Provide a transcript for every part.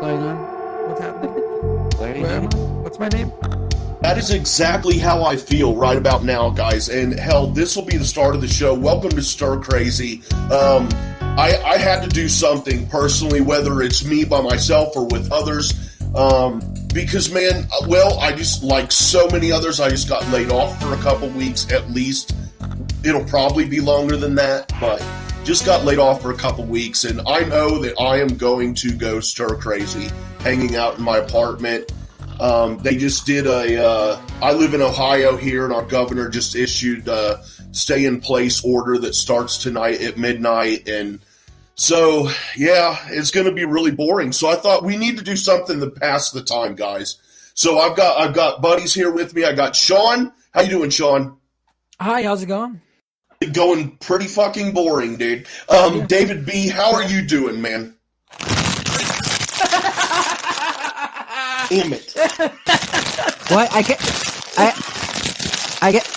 going on? What's happening? Where Where am I? What's my name? That is exactly how I feel right about now, guys. And hell, this will be the start of the show. Welcome to Stir Crazy. I had to do something personally, whether it's me by myself or with others. Because, man, well, I just, like so many others, I just got laid off for a couple weeks at least. It'll probably be longer than that, but just got laid off for a couple weeks. And I know that I am going to go stir crazy, hanging out in my apartment. They just did I live in Ohio here, and our governor just issued a stay-in-place order that starts tonight at midnight. And so, yeah, it's going to be really boring. So I thought we need to do something to pass the time, guys. So I've got buddies here with me. I got Shawn. How you doing, Shawn? Hi, how's it going? Going pretty fucking boring, dude. David B., how are you doing, man? Damn it. What? I get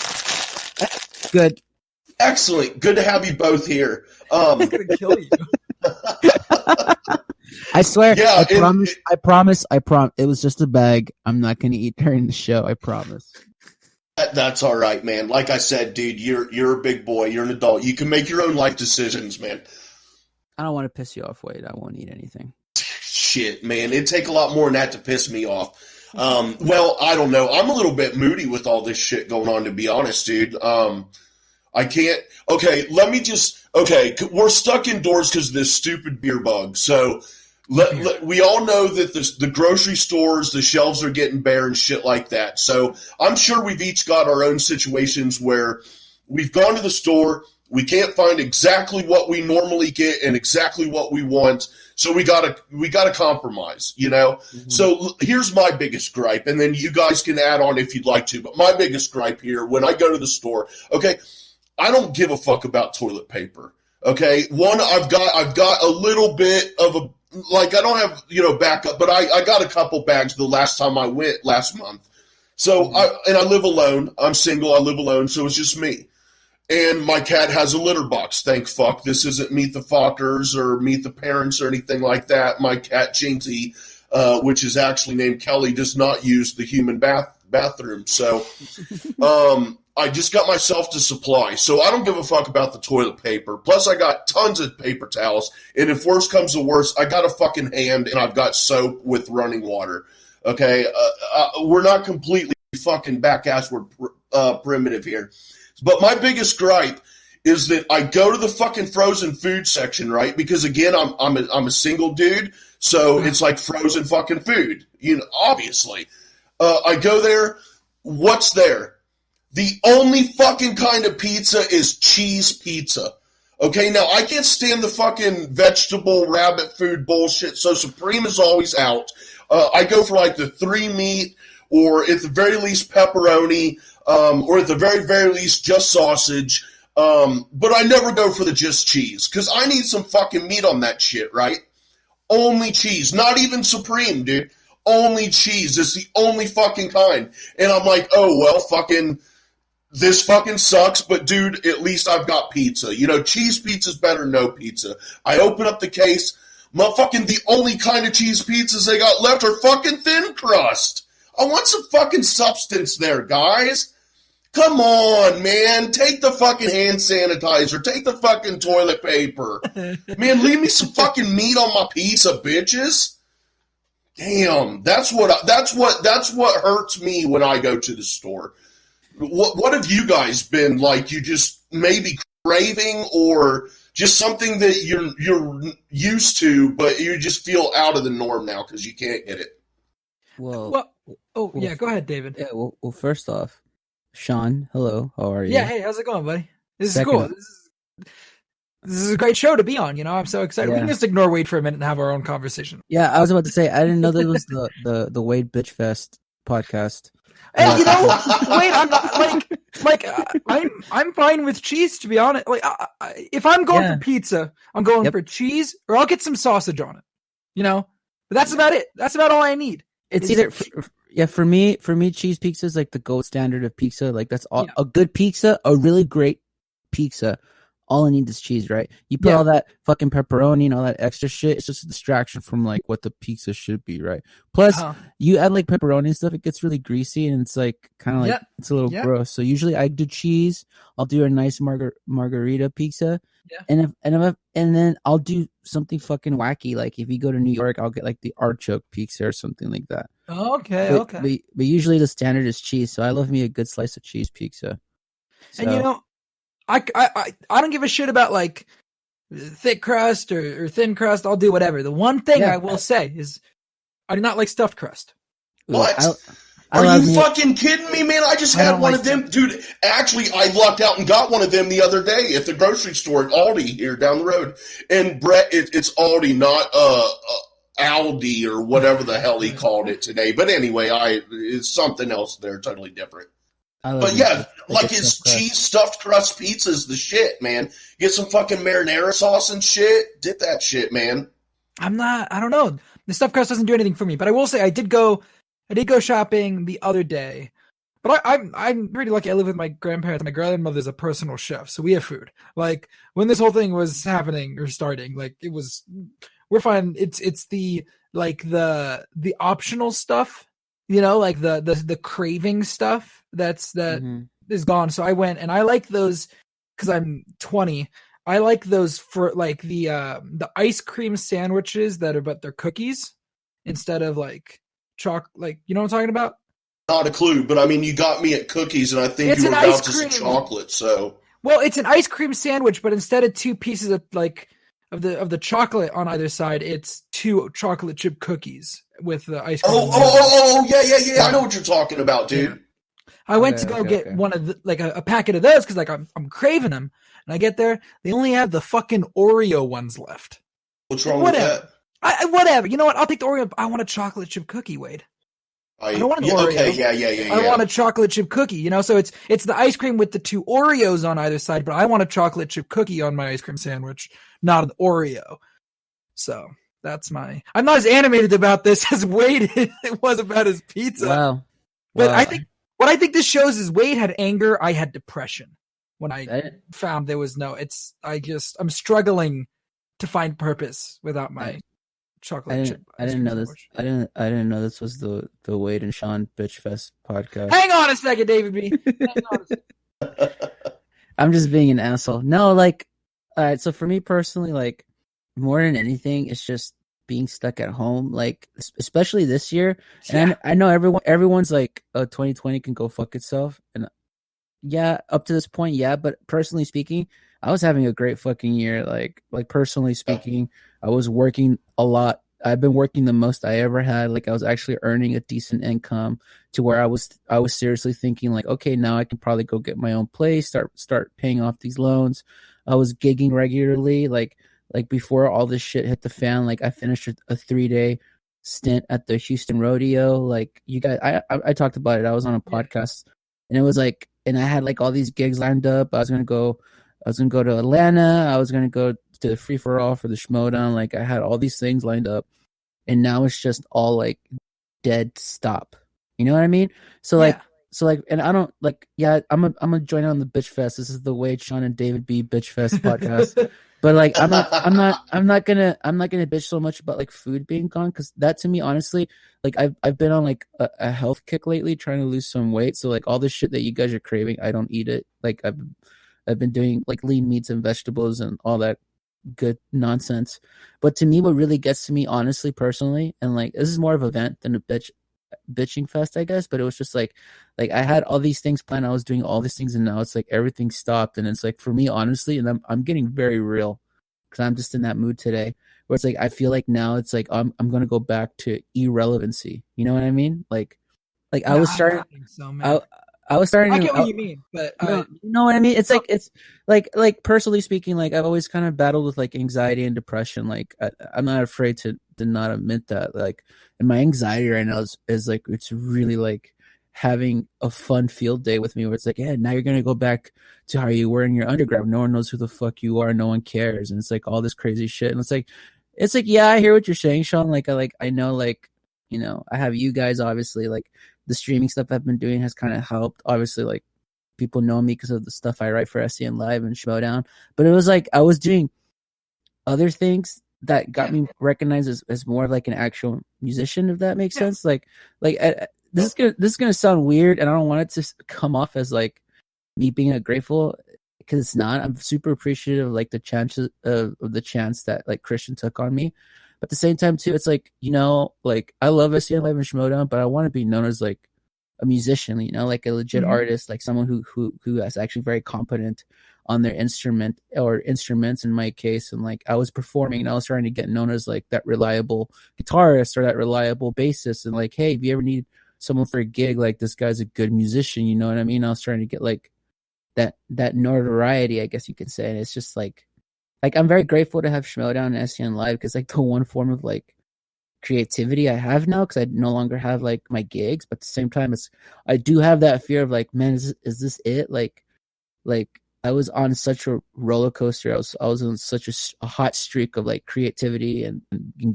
good. Excellent. Good to have you both here. I'm going to kill you. I swear. Yeah, I promise. It was just a bag. I'm not going to eat during the show. I promise. That's all right, man. Like I said, dude, you're a big boy. You're an adult. You can make your own life decisions, man. I don't want to piss you off, Wade. I won't eat anything. Shit, man. It'd take a lot more than that to piss me off. Well, I don't know. I'm a little bit moody with all this shit going on, to be honest, dude. I can't. Okay, we're stuck indoors because of this stupid beer bug. So we all know that the grocery stores, the shelves are getting bare and shit like that. So I'm sure we've each got our own situations where we've gone to the store, we can't find exactly what we normally get and exactly what we want. So we gotta compromise, you know? Mm-hmm. So here's my biggest gripe, and then you guys can add on if you'd like to, but my biggest gripe here, when I go to the store, okay, I don't give a fuck about toilet paper. Okay. One, I've got a little bit of a, like, I don't have, backup, but I got a couple bags the last time I went last month. So I live alone. I'm single. I live alone. So it's just me. And my cat has a litter box. Thank fuck. This isn't Meet the Fockers or Meet the Parents or anything like that. My cat Jinxie, which is actually named Kelly, does not use the human bathroom. So, I just got myself to supply, so I don't give a fuck about the toilet paper. Plus, I got tons of paper towels, and if worse comes to worse, I got a fucking hand, and I've got soap with running water. Okay, we're not completely fucking back-assward primitive here. But my biggest gripe is that I go to the fucking frozen food section, right? Because again, I'm a single dude, so it's like frozen fucking food, obviously. I go there. What's there? The only fucking kind of pizza is cheese pizza. Okay, now I can't stand the fucking vegetable rabbit food bullshit, so Supreme is always out. I go for like the 3 meat, or at the very least pepperoni, or at the very, very least just sausage. But I never go for the just cheese, because I need some fucking meat on that shit, right? Only cheese, not even Supreme, dude. Only cheese. It's the only fucking kind. And I'm like, oh, well, fucking, this fucking sucks, but dude, at least I've got pizza. Cheese pizza's better than no pizza. I open up the case, motherfucking the only kind of cheese pizzas they got left are fucking thin crust. I want some fucking substance there, guys. Come on, man. Take the fucking hand sanitizer. Take the fucking toilet paper. Man, leave me some fucking meat on my pizza, bitches. Damn, that's what hurts me when I go to the store. What have you guys been like? You just maybe craving, or just something that you're used to, but you just feel out of the norm now because you can't get it? Well, yeah, go ahead, David. Yeah, well, first off, Shawn, hello, how are you? Yeah, hey, how's it going, buddy? This is cool. This is a great show to be on. I'm so excited. Yeah. We can just ignore Wade for a minute and have our own conversation. Yeah, I was about to say, I didn't know that was the Wade Bitch Fest podcast. Hey, Wade, I'm not I'm fine with cheese, to be honest. Like, if I'm going for pizza, I'm going for cheese, or I'll get some sausage on it. But that's about it. That's about all I need. It's either for me, cheese pizza is like the gold standard of pizza. Like, that's all. Yeah. A good pizza, a really great pizza, all I need is cheese, right? You put all that fucking pepperoni and all that extra shit. It's just a distraction from like what the pizza should be, right? Plus, you add like pepperoni and stuff, it gets really greasy and it's like kind of like it's a little gross. So usually I do cheese. I'll do a nice margarita pizza, and then I'll do something fucking wacky. Like if you go to New York, I'll get like the artichoke pizza or something like that. Okay, but usually the standard is cheese. So I love me a good slice of cheese pizza. So. And you know, I don't give a shit about like thick crust or thin crust. I'll do whatever. The one thing I will say is I do not like stuffed crust. What? Are you fucking kidding me, man? I just had one of them. Dude, actually, I lucked out and got one of them the other day at the grocery store at Aldi here down the road. And Brett, it's Aldi, not Aldi or whatever the hell he called it today. But anyway, it's something else there, totally different. But yeah, like it's cheese stuffed crust pizza's the shit, man. Get some fucking marinara sauce and shit. Dip that shit, man. I don't know. The stuffed crust doesn't do anything for me. But I will say I did go shopping the other day. But I'm pretty lucky. I live with my grandparents. My grandmother's a personal chef, so we have food. Like when this whole thing was happening or starting, like we're fine. It's the optional stuff, you know, like the craving stuff that is gone. So I went and I like those because I'm 20. I like those for like the ice cream sandwiches but they're cookies instead of like chocolate. Like, you know what I'm talking about? Not a clue, but I mean, you got me at cookies, and I think you were about to say chocolate. So, well, it's an ice cream sandwich, but instead of two pieces of the chocolate on either side, it's 2 chocolate chip cookies with the ice cream. Yeah. I know what you're talking about, dude. Yeah. I went to go get one of a packet of those because like I'm craving them, and I get there, they only have the fucking Oreo ones left. What's wrong with that? Whatever. You know what? I'll take the Oreo. I want a chocolate chip cookie, Wade. I don't want an Oreo. Okay, yeah. I want a chocolate chip cookie, you know? So it's the ice cream with the 2 Oreos on either side, but I want a chocolate chip cookie on my ice cream sandwich, not an Oreo. So that's I'm not as animated about this as Wade was about his pizza. Wow. But I think this shows is Wade had anger, I had depression. When I found there was I'm struggling to find purpose without my chocolate chip. I didn't know this. I didn't know this was the Wade and Shawn Bitch Fest podcast. Hang on a second, David B. I'm just being an asshole. No, like, all right. So for me personally, like, more than anything, it's just being stuck at home. Like, especially this year. And I know everyone's like, 2020 can go fuck itself. And up to this point, but personally speaking, I was having a great fucking year. Like personally speaking, I was working a lot. I've been working the most I ever had. Like I was actually earning a decent income to where I was seriously thinking like, okay, now I can probably go get my own place, start paying off these loans. I was gigging regularly. Like before all this shit hit the fan, like I finished a 3-day stint at the Houston Rodeo. Like you guys, I talked about it. I was on a podcast and it was like, and I had like all these gigs lined up. I was gonna go to Atlanta. I was gonna go to the Free for All for the Schmodown. Like I had all these things lined up, and now it's just all like dead stop. You know what I mean? So like, and I don't like. Yeah, I'm gonna join on the Bitch Fest. This is the Wade, Shawn, and David B Bitch Fest podcast. But like, I'm not gonna bitch so much about like food being gone, because that to me, honestly, like I've been on like a health kick lately, trying to lose some weight. So like all this shit that you guys are craving, I don't eat it. Like I've been doing like lean meats and vegetables and all that good nonsense. But to me, what really gets to me, honestly, personally, and like this is more of a vent than a bitching fest, I guess. But it was just like I had all these things planned. I was doing all these things, and now it's like everything stopped. And it's like for me, honestly, and I'm getting very real because I'm just in that mood today, where it's like I feel like now it's like I'm gonna go back to irrelevancy. You know what I mean? Like I was starting. I was starting. I get what you mean, but you know what I mean. It's like personally speaking, like I've always kind of battled with like anxiety and depression. Like I'm not afraid to not admit that. Like, and my anxiety right now is like it's really like having a fun field day with me, where it's like, yeah, now you're gonna go back to how you were in your undergrad. No one knows who the fuck you are. No one cares, and it's like all this crazy shit. And it's like, yeah, I hear what you're saying, Shawn. Like I know, like, you know, I have you guys obviously like. The streaming stuff I've been doing has kind of helped, obviously, like people know me because of the stuff I write for SCN Live and Schmodown. But it was like I was doing other things that got me recognized as more of like an actual musician, if that makes sense. Like this is gonna sound weird, and I don't want it to come off as like me being ungrateful, because it's not. I'm super appreciative of like the chances of the chance that like Christian took on me. But at the same time too, it's like, you know, like I love SCN Live and Schmodown, but I want to be known as like a musician, you know, like a legit artist, like someone who is actually very competent on their instrument or instruments in my case. And like I was performing and I was trying to get known as like that reliable guitarist or that reliable bassist, and like, hey, if you ever need someone for a gig, like this guy's a good musician, you know what I mean? I was trying to get like that notoriety, I guess you could say. And it's just like I'm very grateful to have Schmodown and SCN Live, because like the one form of like creativity I have now, because I no longer have like my gigs, but at the same time I do have that fear of like, man, is this it? Like I was on such a roller coaster. I was on such a hot streak of like creativity and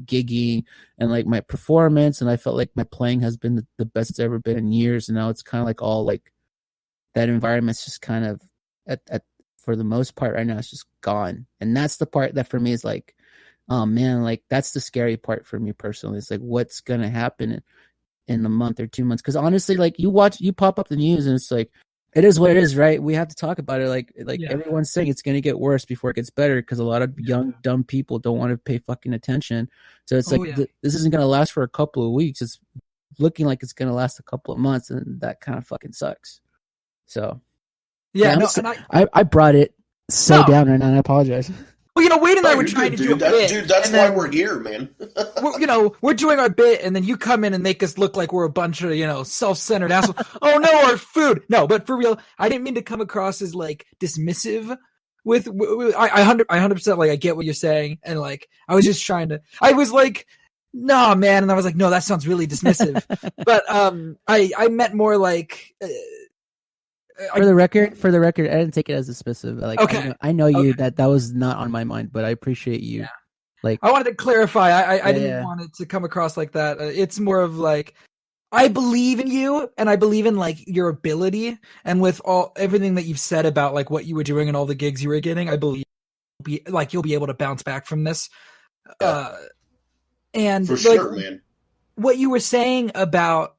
gigging and like my performance, and I felt like my playing has been the best it's ever been in years. And now it's kind of like all like that environment's just kind of at for the most part right now, it's just gone. And that's the part that for me is like, oh man, like that's the scary part for me personally. It's like, what's gonna happen in a month or 2 months? Because honestly, like you pop up the news and it's like, it is what it is, right? We have to talk about it. Like everyone's saying it's gonna get worse before it gets better, because a lot of young dumb people don't want to pay fucking attention. So it's this isn't gonna last for a couple of weeks. It's looking like it's gonna last a couple of months, and that kind of fucking sucks. So I brought it down right now, and I apologize. Well, you know, Wade and I were trying to do a bit. Dude, that's why we're here, man. we're doing our bit, and then you come in and make us look like we're a bunch of, you know, self-centered assholes. Oh no, our food. No, but for real, I didn't mean to come across as like dismissive. I 100% like I get what you're saying, and like I was just trying to. I was like, nah, man, and I was like, no, that sounds really dismissive. But I meant more like. For the record, I didn't take it as dismissive. Like, okay. I know you that was not on my mind, but I appreciate you. Yeah. Like, I wanted to clarify. I didn't want it to come across like that. It's more of like, I believe in you, and I believe in like your ability, and with everything that you've said about like what you were doing and all the gigs you were getting, I believe you'll be able to bounce back from this. And for sure, man. What you were saying about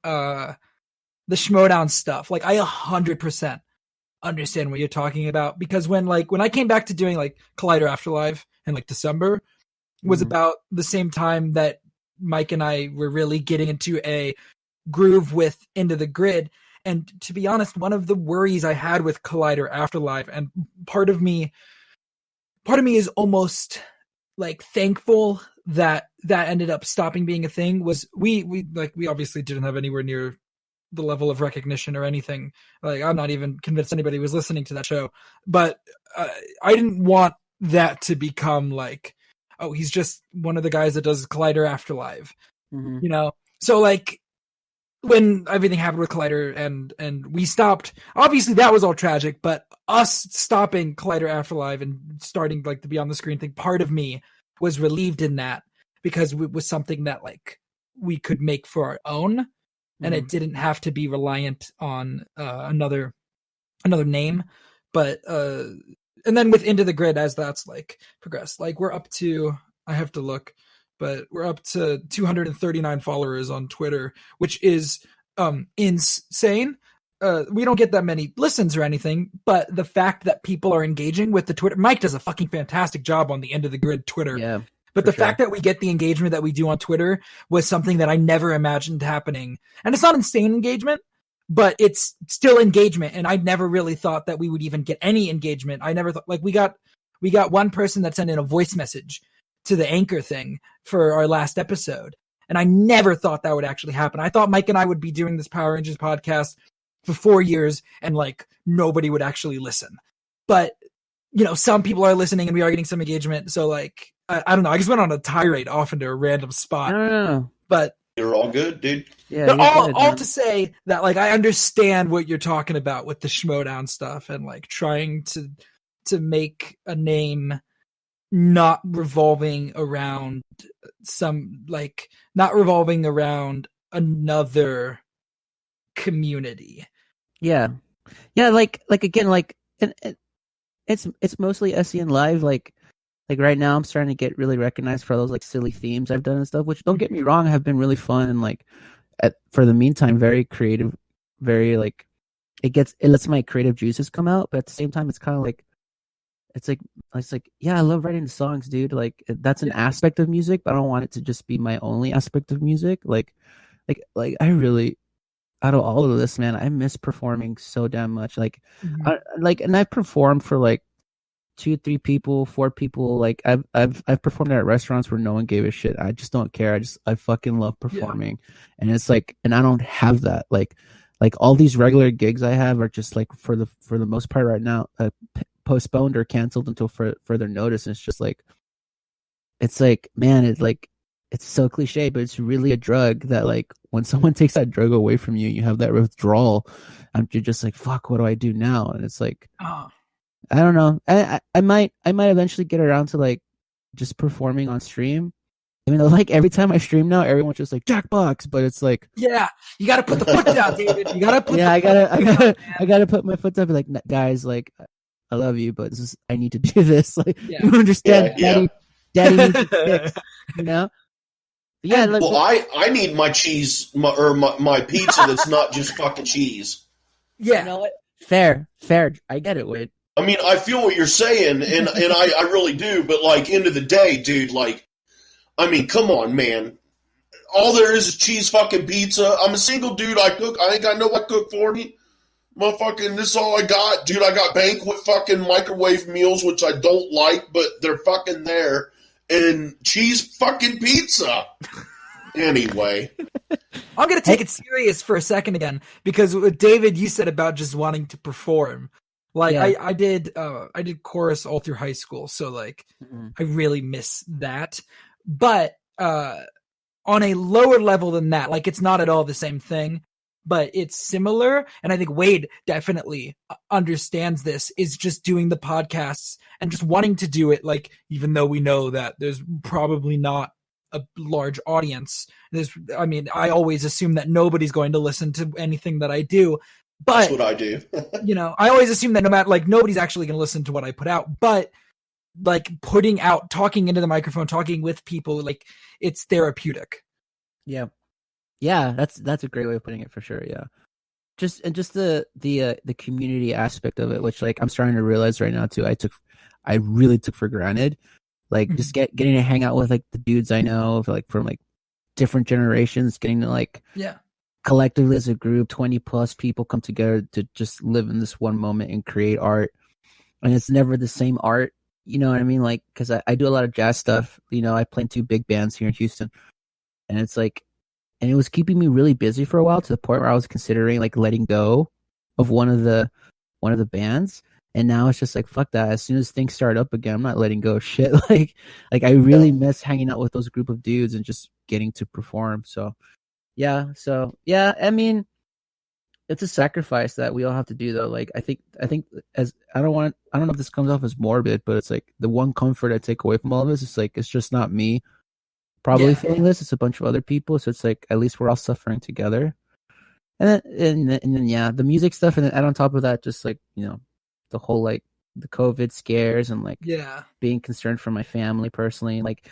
the Schmodown stuff, like I 100% understand what you're talking about, because when I came back to doing like Collider Afterlife in like December was about the same time that Mike and I were really getting into a groove with Into the Grid. And to be honest, one of the worries I had with Collider Afterlife, and part of me is almost like thankful that ended up stopping being a thing, was we obviously didn't have anywhere near the level of recognition or anything. Like, I'm not even convinced anybody was listening to that show, but I didn't want that to become like, oh, he's just one of the guys that does Collider Afterlife, you know? So like when everything happened with Collider and we stopped, obviously that was all tragic, but us stopping Collider Afterlife and starting like the Beyond the Screen thing, part of me was relieved in that, because it was something that like we could make for our own. And it didn't have to be reliant on another name. But and then with Into the Grid, as that's like progressed, like we're up to, I have to look, but we're up to 239 followers on Twitter, which is insane. We don't get that many listens or anything, but the fact that people are engaging with the Twitter, Mike does a fucking fantastic job on the Into the Grid Twitter. Yeah. But the fact that we get the engagement that we do on Twitter was something that I never imagined happening. And it's not insane engagement, but it's still engagement. And I never really thought that we would even get any engagement. I never thought, like, we got one person that sent in a voice message to the Anchor thing for our last episode. And I never thought that would actually happen. I thought Mike and I would be doing this Power Rangers podcast for 4 years and like nobody would actually listen. But, you know, some people are listening and we are getting some engagement. So like, I don't know. I just went on a tirade off into a random spot. No. But you're all good, dude. Yeah. But all to say that, like, I understand what you're talking about with the Schmodown stuff and like trying to make a name not revolving around another community. Yeah. Yeah, like again, like it's mostly SEN live. Like right now, I'm starting to get really recognized for those like silly themes I've done and stuff. Which don't get me wrong, have been really fun and like for the meantime, very creative, very like it lets my creative juices come out. But at the same time, it's kind of like it's like yeah, I love writing the songs, dude. Like that's an aspect of music, but I don't want it to just be my only aspect of music. Like I really out of all of this, man, I miss performing so damn much. Like, and I've performed for like 2, 3 people, 4 people. Like, I've performed at restaurants where no one gave a shit. I just don't care. I fucking love performing, and it's like, and I don't have that. Like all these regular gigs I have are just like for the most part right now, postponed or canceled until further notice. And it's like, man, it's so cliche, but it's really a drug that like when someone takes that drug away from you, you have that withdrawal. You're just like, fuck, what do I do now? And it's like, I don't know. I might eventually get around to like just performing on stream. I mean, like every time I stream now, everyone's just like Jackbox, but it's like, yeah, you got to put the foot down, David. You got to put. Yeah, I gotta put my foot down. Be like, guys, like, I love you, but I need to do this. Like, you understand, Daddy needs to fix, you know. Yeah, well, I need my cheese, my pizza that's not just fucking cheese. Yeah, you know what? Fair. I get it, Wade. I mean, I feel what you're saying, and I really do. But like, end of the day, dude, like, I mean, come on, man. All there is cheese fucking pizza. I'm a single dude. I cook. I ain't got nobody cook for me. Motherfucking, this is all I got, dude. I got banquet fucking microwave meals, which I don't like, but they're fucking there. And cheese fucking pizza. Anyway. I'm going to take it serious for a second again, because what David, you said about just wanting to perform. Like, I did chorus all through high school, so like, I really miss that. But on a lower level than that, like, it's not at all the same thing, but it's similar. And I think Wade definitely understands this, is just doing the podcasts and just wanting to do it. Like, even though we know that there's probably not a large audience, I always assume that nobody's going to listen to anything that I do, but that's what I do. You know, I always assume that no matter, like, nobody's actually going to listen to what I put out, but like putting out, talking into the microphone, talking with people, like, it's therapeutic. Yeah. That's a great way of putting it, for sure. Yeah. Just the community aspect of it, which like I'm starting to realize right now too. I really took for granted, like just getting to hang out with like the dudes I know, like from like different generations, getting to like collectively as a group, 20 plus people come together to just live in this one moment and create art, and it's never the same art. You know what I mean? Like, because I do a lot of jazz stuff. You know, I play in 2 big bands here in Houston, and it's like, and it was keeping me really busy for a while, to the point where I was considering like letting go of one of the bands. And now it's just like, fuck that. As soon as things start up again, I'm not letting go of shit. like I really miss hanging out with those group of dudes and just getting to perform. So yeah. I mean, it's a sacrifice that we all have to do, though. Like, I think as I don't know if this comes off as morbid, but it's like the one comfort I take away from all of this is like, it's just not me probably feeling this. It's a bunch of other people. So it's like, at least we're all suffering together. And then yeah, the music stuff. And then add on top of that, just like, you know, the whole like the COVID scares and like being concerned for my family personally. Like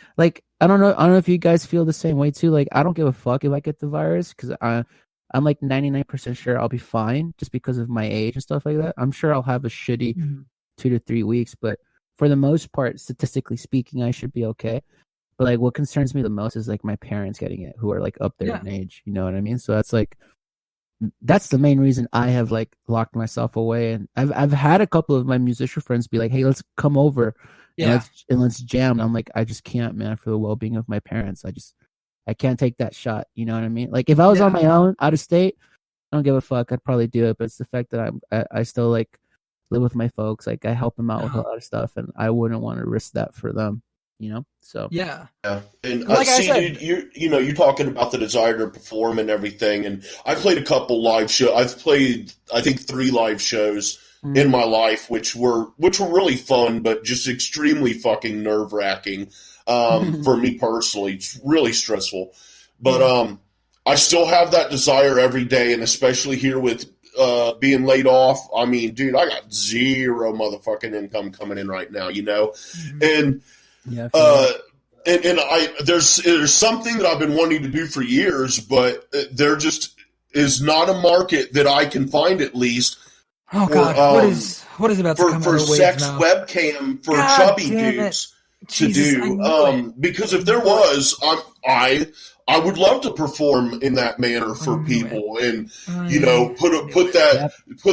I don't know if you guys feel the same way too. Like, I don't give a fuck if I get the virus, because I'm like 99% sure I'll be fine, just because of my age and stuff like that. I'm sure I'll have a shitty 2 to 3 weeks, but for the most part, statistically speaking, I should be okay. But like, what concerns me the most is like my parents getting it, who are like up there in age. You know what I mean? So that's the main reason I have like locked myself away. And I've had a couple of my musician friends be like, "Hey, let's come over and let's jam." And I'm like, I just can't, man, for the well-being of my parents. I can't take that shot. You know what I mean? Like, if I was on my own, out of state, I don't give a fuck. I'd probably do it. But it's the fact that I still like live with my folks. Like, I help them out with a lot of stuff, and I wouldn't want to risk that for them. You know? So yeah. And like I see, you're talking about the desire to perform and everything. And I played a couple live shows. I've played, I think, 3 live shows in my life, which were really fun, but just extremely fucking nerve wracking. For me personally, it's really stressful, but I still have that desire every day, and especially here with being laid off, I mean, dude, I got zero motherfucking income coming in right now, and there's something that I've been wanting to do for years, but there just is not a market that I can find, at least. Oh God, what is about to come for sex now? webcam for God chubby dudes to do? Because if there was, I would love to perform in that manner for people, and put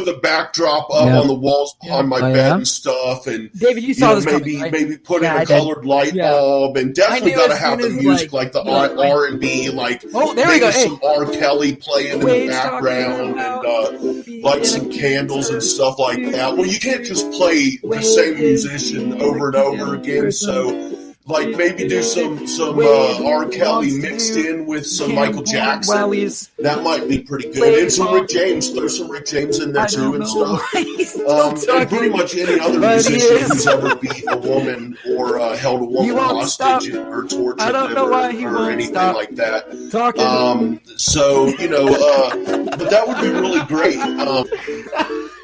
the backdrop up on the walls behind my bed and stuff, and David, you saw this maybe coming, right? maybe put in a colored light bulb, and definitely got to have the music like the R&B, like maybe some R. Kelly playing in the background, and light some candles and stuff like that. Well, you can't just play the same musician over and over again, so. Like maybe do some R. Kelly mixed in with some Michael Jackson. That might be pretty good. And some Rick James. Throw some Rick James in there too and stuff. And pretty much any other musician who's ever beat a woman or held a woman hostage or tortured them or anything like that. So, but that would be really great.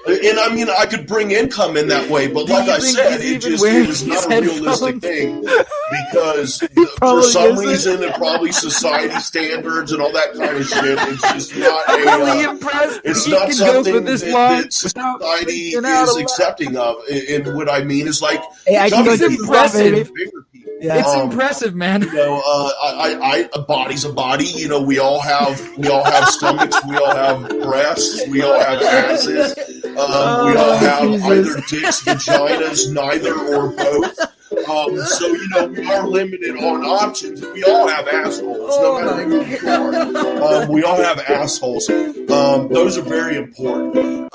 And I mean, I could bring income in that way, but like I said, it was not a realistic thing because for some reason, and probably society standards and all that kind of shit, it's just not it's not something that society is accepting of. And what I mean is like, it's impressive. Bigger people. Yeah. It's impressive, man. A body's a body. We all have stomachs. We all have breasts. We all have asses. We all have either dicks, vaginas, neither or both. So we are limited on options. We all have assholes, no matter who you are. We all have assholes. Those are very important.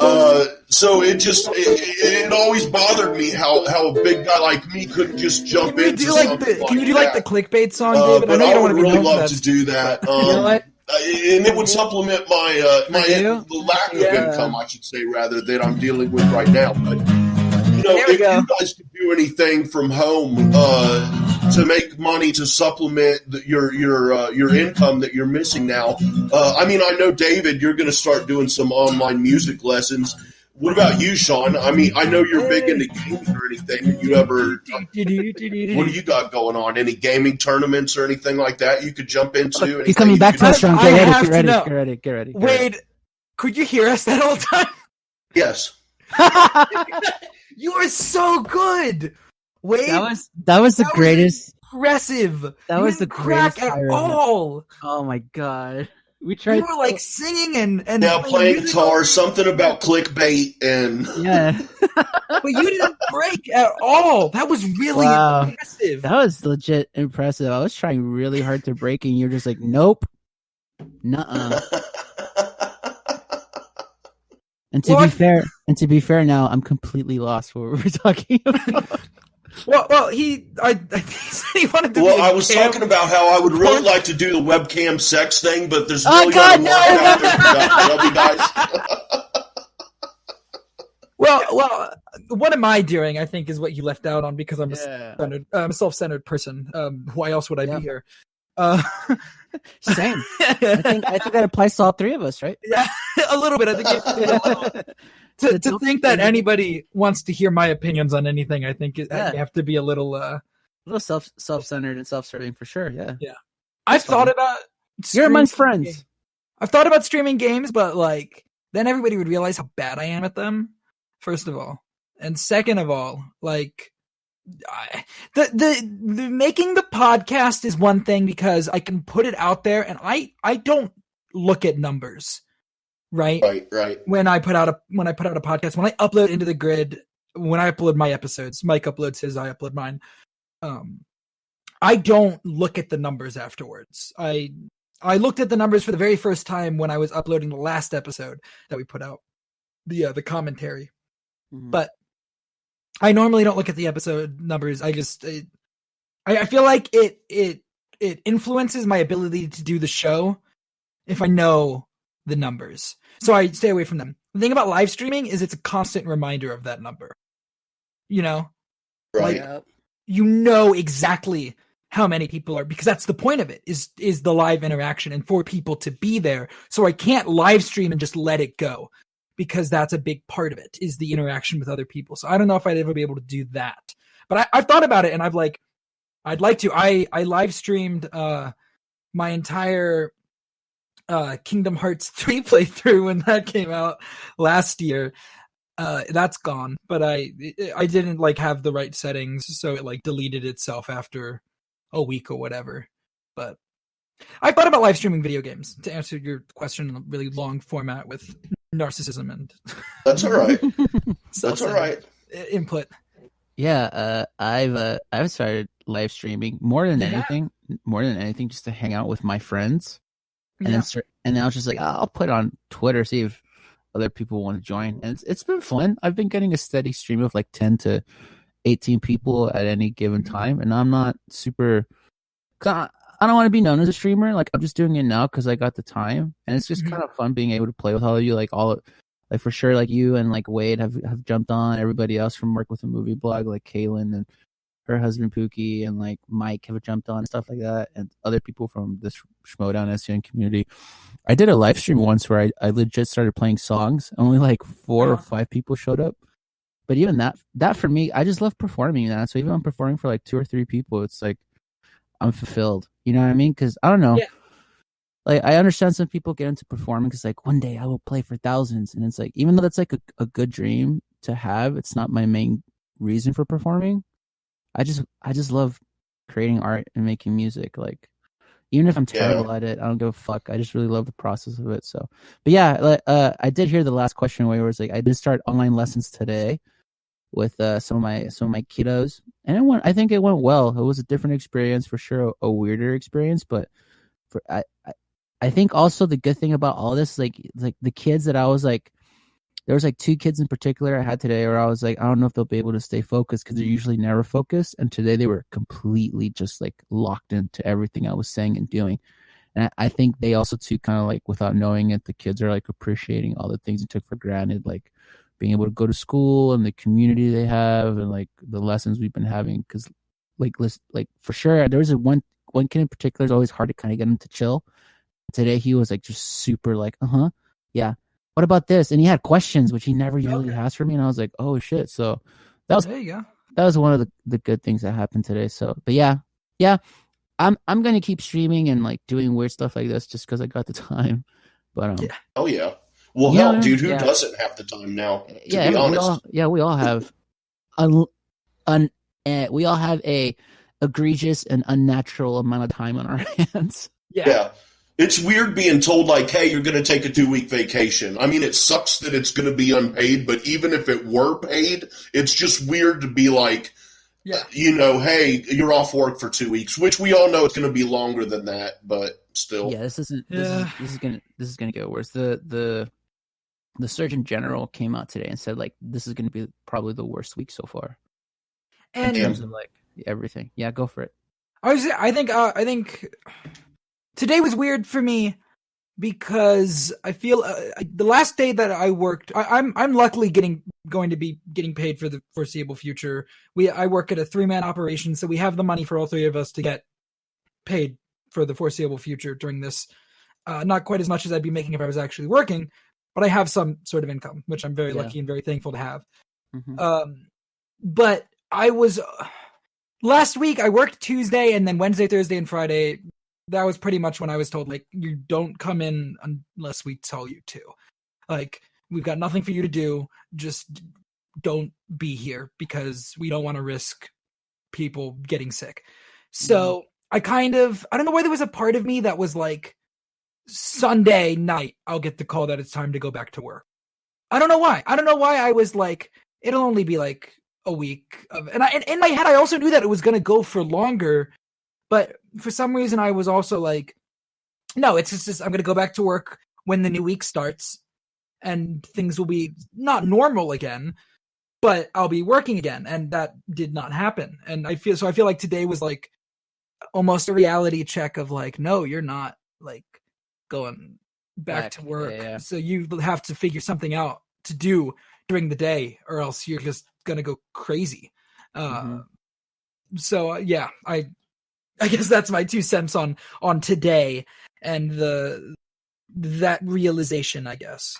So it always bothered me how a big guy like me couldn't just jump into something like Can you do like the clickbait song, David? But I would really love to do that. You know what? And it would supplement the lack of income, I should say, rather, that I'm dealing with right now. But if you guys could do anything from home to make money to supplement your income that you're missing now, I mean, I know, David, you're going to start doing some online music lessons. What about you, Shawn? I mean, I know you're big into gaming or anything. What do you got going on? Any gaming tournaments or anything like that you could jump into? He's coming back to us, Shawn. Get ready. Wade, could you hear us that whole time? Yes. You are so good, Wade. That was the greatest. Impressive. That was the greatest at all. Oh my God. We tried. You were like singing and now playing guitar. Something about clickbait and but you didn't break at all. That was really impressive. That was legit impressive. I was trying really hard to break, and you're just like, nope, nuh-uh. And to be fair, now I'm completely lost for what we're talking about. Well, he said he wanted to. Well, I was talking about how I would really like to do the webcam sex thing, but there's really not a market out there for that. Well, what am I doing? I think is what you left out on because I'm a self-centered person. Why else would I be here? Same. I think that applies to all three of us, right? Yeah, a little bit. I think to think that anybody wants to hear my opinions on anything, I think you have to be a little self-centered and self-serving for sure. Yeah. I've thought about you're amongst friends. I've thought about streaming games, but like then everybody would realize how bad I am at them. First of all, and second of all, like. The making the podcast is one thing because I can put it out there and I don't look at numbers, right? When I put out a podcast, when I upload into the grid, when I upload my episodes, Mike uploads his, I upload mine. I don't look at the numbers afterwards. I looked at the numbers for the very first time when I was uploading the last episode that we put out, the commentary, but. I normally don't look at the episode numbers. I feel like it influences my ability to do the show if I know the numbers. So I stay away from them. The thing about live streaming is it's a constant reminder of that number. Right? Like, you know exactly how many people are, because that's the point of it is the live interaction and for people to be there. So I can't live stream and just let it go. because that's a big part of it, is the interaction with other people. So I don't know if I'd ever be able to do that. But I've thought about it, and I'd like to. I live streamed my entire Kingdom Hearts 3 playthrough when that came out last year. That's gone, but I didn't like have the right settings, so it like deleted itself after a week or whatever. But I thought about live streaming video games, to answer your question in a really long format with narcissism and that's all right. That's all right. Input. Yeah, I've started live streaming more than anything, just to hang out with my friends, and then I was just like, I'll put on Twitter, see if other people want to join, and it's been fun. I've been getting a steady stream of like 10 to 18 people at any given time, and I'm not super. I don't want to be known as a streamer. Like, I'm just doing it now because I got the time, and it's just kind of fun being able to play with all of you. Like for sure, like you and like Wade have jumped on. Everybody else from Work with a Movie Blog, like Kaylin and her husband Pookie and like Mike have jumped on and stuff like that, and other people from this Schmodown SCN community. I did a live stream once where I legit started playing songs. Only like 4 or 5 people showed up. But even that for me, I just love performing that. So even if I'm performing for like 2 or 3 people, it's like I'm fulfilled. You know what I mean? Because I don't know. Yeah. Like, I understand some people get into performing because like one day I will play for thousands. And it's like, even though that's like a good dream to have, it's not my main reason for performing. I just love creating art and making music. Like, even if I'm terrible at it, I don't give a fuck. I just really love the process of it. So, but yeah, I did hear the last question where it was like, I did start online lessons today with some of my kiddos, and I think it went well. It was a different experience for sure, a weirder experience, but I think also the good thing about all this, like the kids that I was like, there was like 2 kids in particular I had today where I was like, I don't know if they'll be able to stay focused because they're usually never focused. And today they were completely just like locked into everything I was saying and doing. And I think they also too, kind of like without knowing it, the kids are like appreciating all the things they took for granted, like being able to go to school and the community they have and like the lessons we've been having. Cause like for sure, there was one kid in particular is always hard to kind of get him to chill. Today he was like just super like, yeah. What about this? And he had questions, which he never usually has for me. And I was like, oh shit. So there you go. That was one of the good things that happened today. So, but yeah, I'm going to keep streaming and like doing weird stuff like this just because I got the time. But oh yeah. Well, hell, dude, who doesn't have the time now? To be honest. We all have we all have a egregious and unnatural amount of time on our hands. Yeah. It's weird being told, like, hey, you're going to take a 2-week vacation. I mean, it sucks that it's going to be unpaid, but even if it were paid, it's just weird to be like, hey, you're off work for 2 weeks, which we all know it's going to be longer than that, but still. Yeah, this is gonna get worse. The Surgeon General came out today and said, like, this is going to be probably the worst week so far. And in terms of, like, everything. Yeah, go for it. I think today was weird for me because I feel the last day that I worked, I'm luckily going to be getting paid for the foreseeable future. I work at a 3-man operation, so we have the money for all 3 of us to get paid for the foreseeable future during this. Not quite as much as I'd be making if I was actually working, but I have some sort of income, which I'm very lucky and very thankful to have. Mm-hmm. But I was last week I worked Tuesday and then Wednesday, Thursday, and Friday. That was pretty much when I was told, like, you don't come in unless we tell you to. Like, we've got nothing for you to do. Just don't be here because we don't want to risk people getting sick. So I don't know why there was a part of me that was like, Sunday night, I'll get the call that it's time to go back to work. I don't know why. I was like, it'll only be like a week. And in my head, I also knew that it was going to go for longer. But for some reason, I was also like, no, it's just I'm going to go back to work when the new week starts and things will be not normal again, but I'll be working again. And that did not happen. And I feel like today was like almost a reality check of like, no, you're not like going back to work. Yeah. So you have to figure something out to do during the day or else you're just going to go crazy. So yeah, I guess that's my 2 cents on today and that realization, I guess.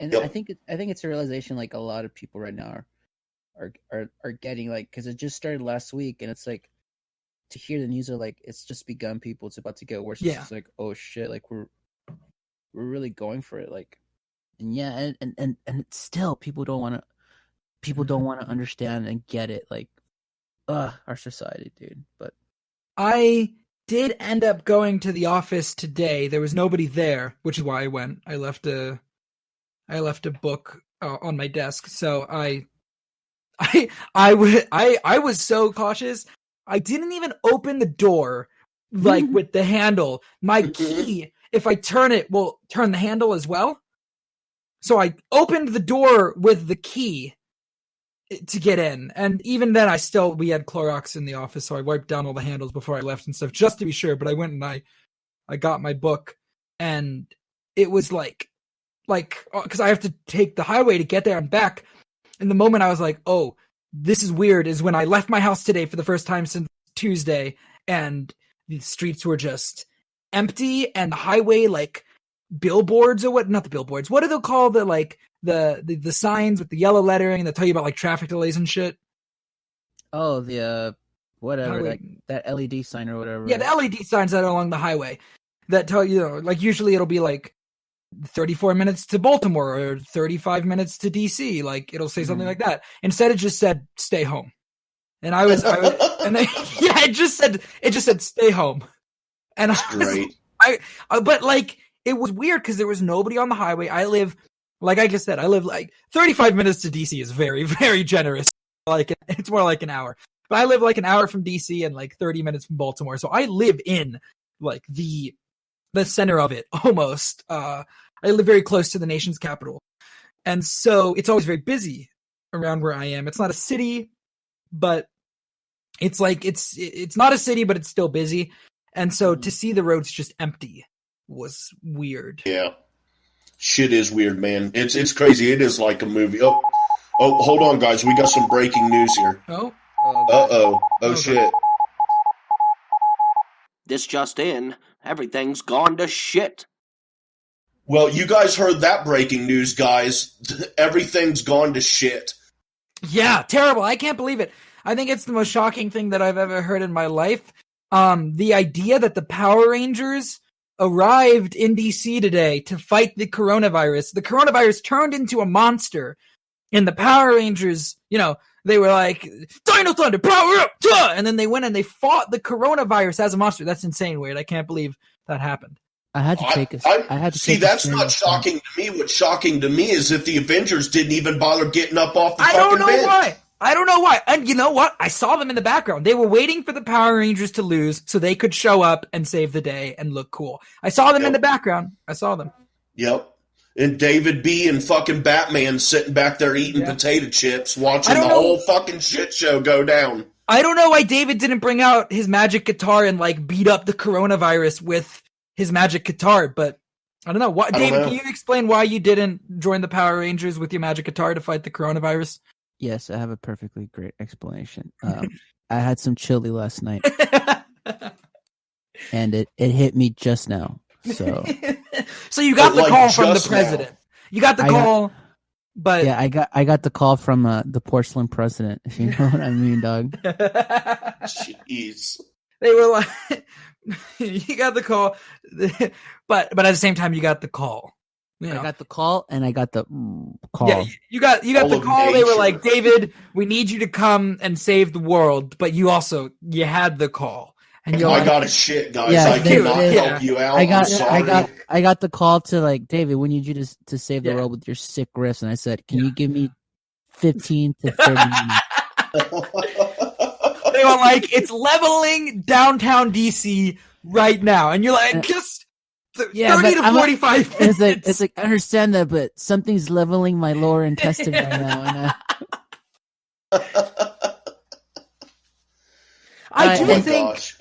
And I think it's a realization like a lot of people right now are getting, like, because it just started last week, and it's like to hear the news are like it's just begun. People, it's about to get worse. Yeah. It's like, oh shit, like we're really going for it, like, and yeah, and it's still people don't want to understand and get it, like, our society, dude. But I did end up going to the office today. There was nobody there, which is why I went. I left a book on my desk, so I was so cautious. I didn't even open the door, like, with the handle. My key, if I turn it, will turn the handle as well. So I opened the door with the key to get in, and even then we had Clorox in the office, so I wiped down all the handles before I left and stuff, just to be sure. But I went and I got my book, and it was like because I have to take the highway to get there and back. And the moment I was like, oh, this is weird, is when I left my house today for the first time since Tuesday, and the streets were just empty, and the highway, like, billboards or what? Not the billboards. What do they call the, like, the signs with the yellow lettering that tell you about, like, traffic delays and shit? Oh, the whatever, Highway. like that LED sign or whatever. Yeah, the LED signs that are along the highway that tell you, like, usually it'll be like 34 minutes to Baltimore or 35 minutes to DC. Like, it'll say something like that. Instead, it just said stay home. And I was and then, yeah, it just said stay home. And Great. But like, it was weird because there was nobody on the highway. Like I just said, I live like 35 minutes to DC is very, very generous. Like, it's more like an hour. But I live like an hour from DC and like 30 minutes from Baltimore. So I live in like the center of it almost. I live very close to the nation's capital. And so it's always very busy around where I am. It's not a city, but it's like it's not a city, but it's still busy. And so to see the roads just empty was weird. Yeah. Shit is weird, man. It's crazy. It is like a movie. Oh, hold on, guys. We got some breaking news here. Oh. Uh-oh. Oh, shit. This just in, everything's gone to shit. Well, you guys heard that breaking news, guys. Everything's gone to shit. Yeah, terrible. I can't believe it. I think it's the most shocking thing that I've ever heard in my life. The idea that the Power Rangers arrived in DC today to fight the coronavirus. The coronavirus turned into a monster, and the Power Rangers, they were like, Dino Thunder, power up! And then they went and they fought the coronavirus as a monster. That's insane weird. I can't believe that happened. I had to take a see. That's not shocking to me. What's shocking to me is that the Avengers didn't even bother getting up off the fucking bench. I don't know why. And you know what? I saw them in the background. They were waiting for the Power Rangers to lose so they could show up and save the day and look cool. I saw them in the background. I saw them. Yep. And David B. and fucking Batman sitting back there eating potato chips, watching the whole fucking shit show go down. I don't know why David didn't bring out his magic guitar and like beat up the coronavirus with his magic guitar, but I don't know. David, can you explain why you didn't join the Power Rangers with your magic guitar to fight the coronavirus? Yes, I have a perfectly great explanation. I had some chili last night, and it hit me just now. So, so you got the call from the president. You got the call, but yeah, I got the call from the porcelain president. If you know what I mean, dog. Jeez. They were like, you got the call, but at the same time, you got the call. I got the call, and I got the call. Yeah, you got the call. They were like, David, we need you to come and save the world, but you had the call. And I got a shit, guys. I cannot help you out. I got the call to like, David, we need you to save the world with your sick riffs, and I said, can you give me 15 to 30 minutes? They were like, it's leveling downtown DC right now, and you're like, just 30 to 45 minutes. It's like I understand that, but something's leveling my lower intestine right now. And I do think. Gosh.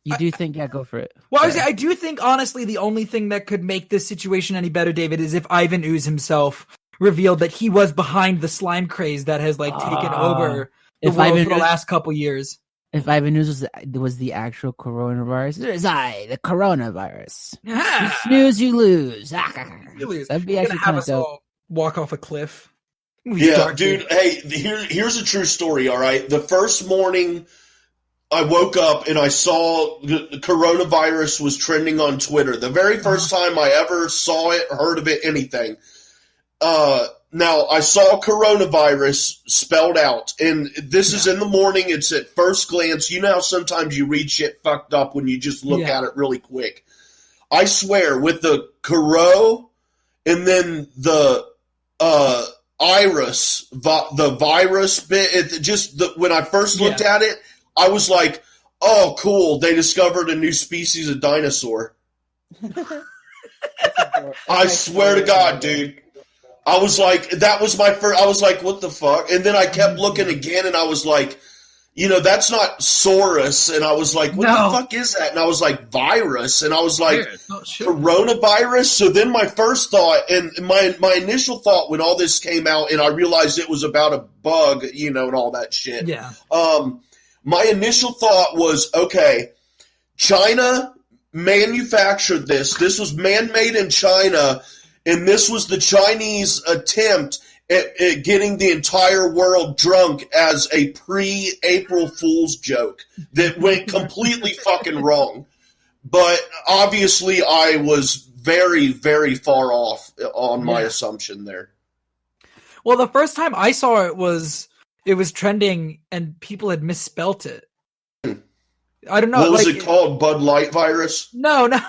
You do think, yeah, go for it. Well, I do think, honestly, the only thing that could make this situation any better, David, is if Ivan Ooze himself revealed that he was behind the slime craze that has, like, taken over the world for the last couple years. If Ivan News was the actual coronavirus, there's the coronavirus. You snooze, you lose. You lose. That'd be actually kind of dope. All walk off a cliff. Yeah, dude. Hey, here's a true story. All right, the first morning I woke up and I saw the coronavirus was trending on Twitter. The very first time I ever saw it, heard of it, anything. Now, I saw coronavirus spelled out, and this is in the morning. It's at first glance. You know how sometimes you read shit fucked up when you just look at it really quick. I swear, with the coro and then the iris, the virus bit, when I first looked at it, I was like, oh, cool, they discovered a new species of dinosaur. I swear to God, dude. I was like, that was my first, I was like, what the fuck? And then I kept looking again, and I was like, that's not Saurus. And I was like, what the fuck is that? And I was like, virus. And I was like, coronavirus? So then my first thought, and my initial thought when all this came out, and I realized it was about a bug, and all that shit. Yeah. My initial thought was, okay, China manufactured this. This was man-made in China. And this was the Chinese attempt at getting the entire world drunk as a pre-April Fool's joke that went completely fucking wrong. But obviously I was very, very far off on my assumption there. Well, the first time I saw it was trending and people had misspelt it. I don't know. What was it called? Bud Light virus? No. No,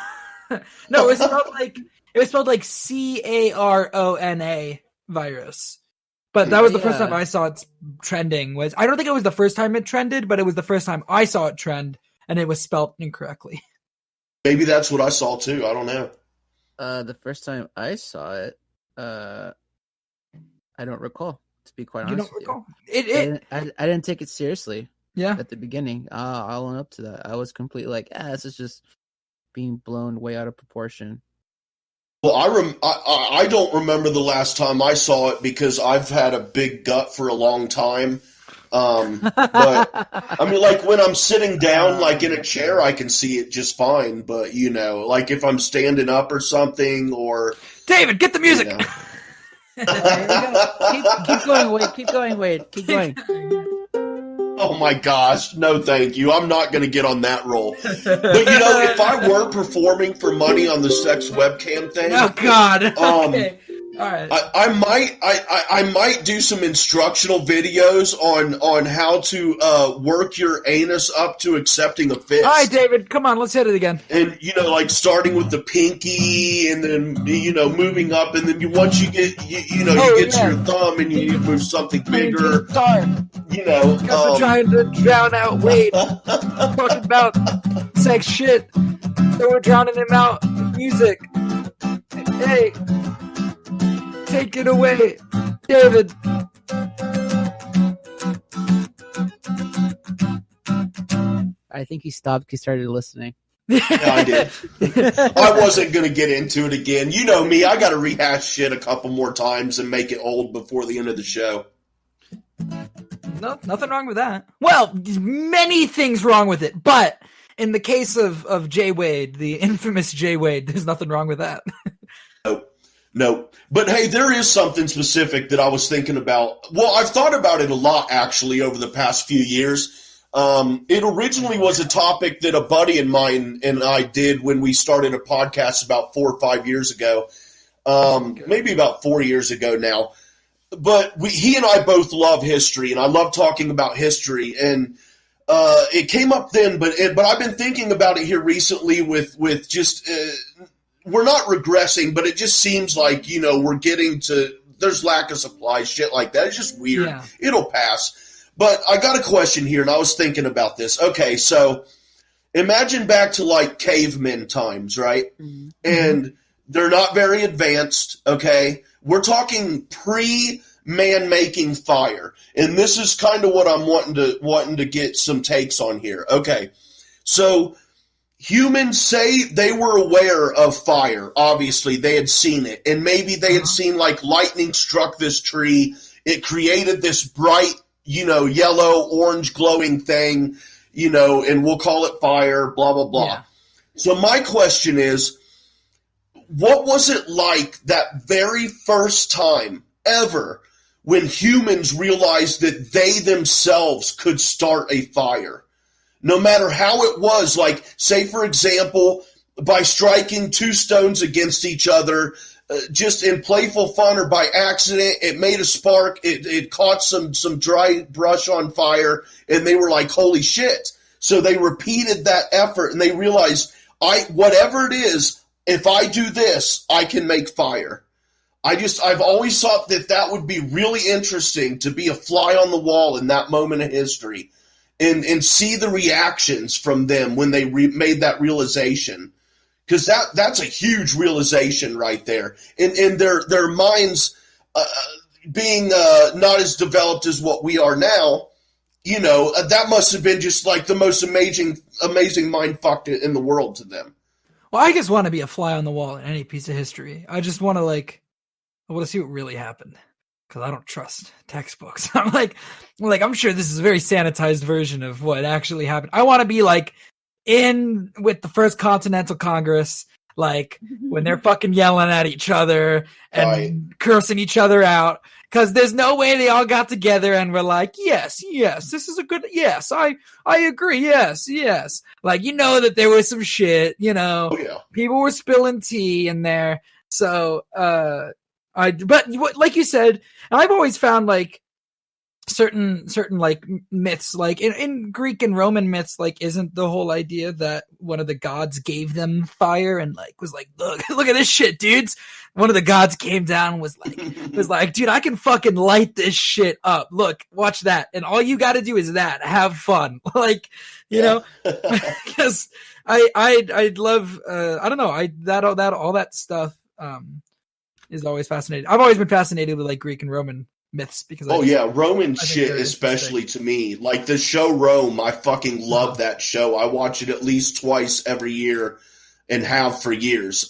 it was spelled like CARONA virus. But that was the first time I saw it trending. I don't think it was the first time it trended, but it was the first time I saw it trend, and it was spelled incorrectly. Maybe that's what I saw too. I don't know. The first time I saw it, I don't recall. To be quite honest, you don't recall it. I didn't take it seriously. Yeah, at the beginning, I'll own up to that. I was completely like, this is just being blown way out of proportion. Well, I don't remember the last time I saw it because I've had a big gut for a long time. But I mean, like when I'm sitting down, like in a chair, I can see it just fine. But like if I'm standing up or something, or David, get the music. Keep going, Wade. Keep going. Oh my gosh, no thank you. I'm not going to get on that roll. But if I were performing for money on the sex webcam thing, oh God, okay. All right. I might do some instructional videos on how to work your anus up to accepting a fist. All right, David, come on, let's hit it again. And like starting with the pinky, and then moving up, and then once you get you get to your thumb, and you need to move something bigger. We're trying to drown out Wade talking about sex shit, so we're drowning him out with music. Hey. Take it away, David. I think he stopped. He started listening. Yeah, I did. I wasn't going to get into it again. You know me. I got to rehash shit a couple more times and make it old before the end of the show. No, nothing wrong with that. Well, many things wrong with it, but in the case of Jay Wade, the infamous Jay Wade, there's nothing wrong with that. No. But hey, there is something specific that I was thinking about. Well, I've thought about it a lot, actually, over the past few years. It originally was a topic that a buddy of mine and I did when we started a podcast about 4 or 5 years ago. Maybe about 4 years ago now. But he and I both love history, and I love talking about history. And it came up then, but I've been thinking about it here recently with just we're not regressing, but it just seems like, we're getting to – there's lack of supply, shit like that. It's just weird. Yeah. It'll pass. But I got a question here, and I was thinking about this. Okay, so imagine back to, like, cavemen times, right? Mm-hmm. And they're not very advanced, okay? We're talking pre-man making fire. And this is kind of what I'm wanting to get some takes on here. Okay, so – humans say they were aware of fire. Obviously, they had seen it. And maybe they had seen, like, lightning struck this tree. It created this bright, yellow, orange glowing thing. and we'll call it fire, blah, blah, blah. Yeah. So my question is, what was it like that very first time ever when humans realized that they themselves could start a fire? No matter how it was, like, say, for example, by striking two stones against each other, just in playful fun or by accident, it made a spark, it caught some dry brush on fire, and they were like, holy shit. So they repeated that effort, and they realized, whatever it is, if I do this, I can make fire. I've always thought that would be really interesting to be a fly on the wall in that moment of history and see the reactions from them when they made that realization. Because that's a huge realization right there. And their minds being not as developed as what we are now, that must have been just like the most amazing mind fuck in the world to them. Well, I just want to be a fly on the wall in any piece of history. I just want to I want to see what really happened because I don't trust textbooks. I'm I'm sure this is a very sanitized version of what actually happened. I want to be in with the First Continental Congress, when they're fucking yelling at each other and cursing each other out. Because there's no way they all got together and were like, yes, this is a good, yes, I agree, yes. That there was some shit, people were spilling tea in there. So, but like you said, I've always found certain myths, in Greek and Roman myths, isn't the whole idea that one of the gods gave them fire and was look at this shit, dudes. One of the gods came down and was like, dude, I can fucking light this shit up. Look, watch that. And all you got to do is have fun. Because I'd love, I don't know. All that stuff, is always fascinating. I've always been fascinated with Greek and Roman myths because Roman shit especially to me, the show Rome. I fucking love that show. I watch it at least twice every year and have for years.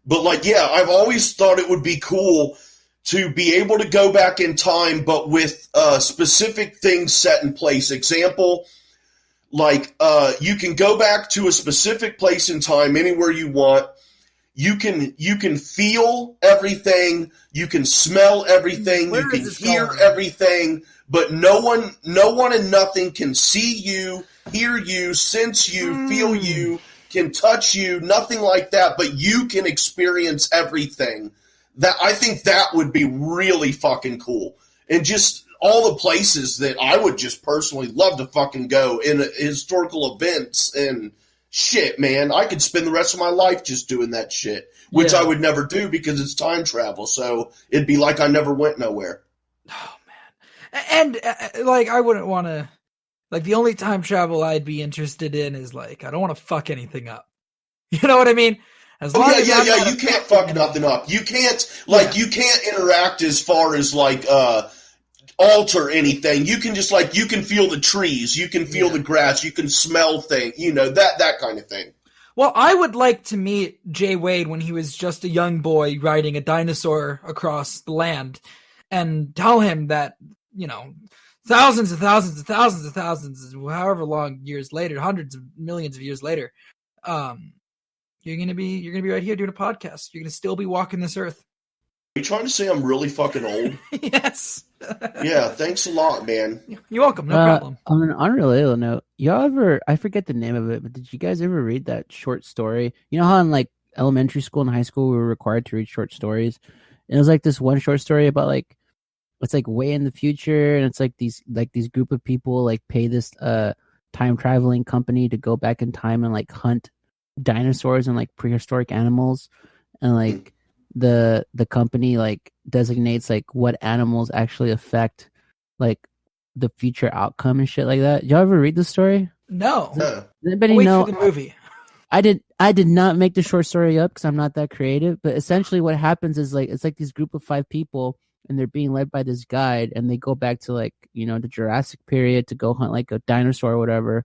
But I've always thought it would be cool to be able to go back in time, but with specific things set in place. Example, you can go back to a specific place in time anywhere you want. You can feel everything. You can smell everything. You can hear everything. But no one and nothing can see you, hear you, sense you, feel you, can touch you, nothing like that. But you can experience everything. That I think that would be really fucking cool. And just all the places that I would just personally love to fucking go in historical events and shit, man. I could spend the rest of my life just doing that shit, which I would never do because it's time travel. So it'd be like I never went nowhere. Oh, man. And I wouldn't want to, the only time travel I'd be interested in is I don't want to fuck anything up. You know what I mean? As long as you can't fuck nothing up. You can't, you can't interact as far as alter anything. You can just you can feel the trees, you can feel the grass, you can smell things, that kind of thing. Well, I would like to meet Jay Wade when he was just a young boy riding a dinosaur across the land and tell him that, thousands and thousands and thousands and thousands, however long years later, hundreds of millions of years later, you're gonna be right here doing a podcast. You're gonna still be walking this earth. Are you trying to say I'm really fucking old? Yes. Yeah, thanks a lot, man. You're welcome. No problem. On an unrelated note, y'all ever, I forget the name of it, but did you guys ever read that short story? You know how in elementary school and high school we were required to read short stories? And it was this one short story about it's way in the future, and it's these group of people pay this time traveling company to go back in time and hunt dinosaurs and prehistoric animals, and the company designates what animals actually affect the future outcome and shit like that. Y'all ever read this story? No. Does anybody know? For the movie. I did not make the short story up because I'm not that creative. But essentially, what happens is it's this group of 5 people, and they're being led by this guide, and they go back to the Jurassic period to go hunt a dinosaur or whatever.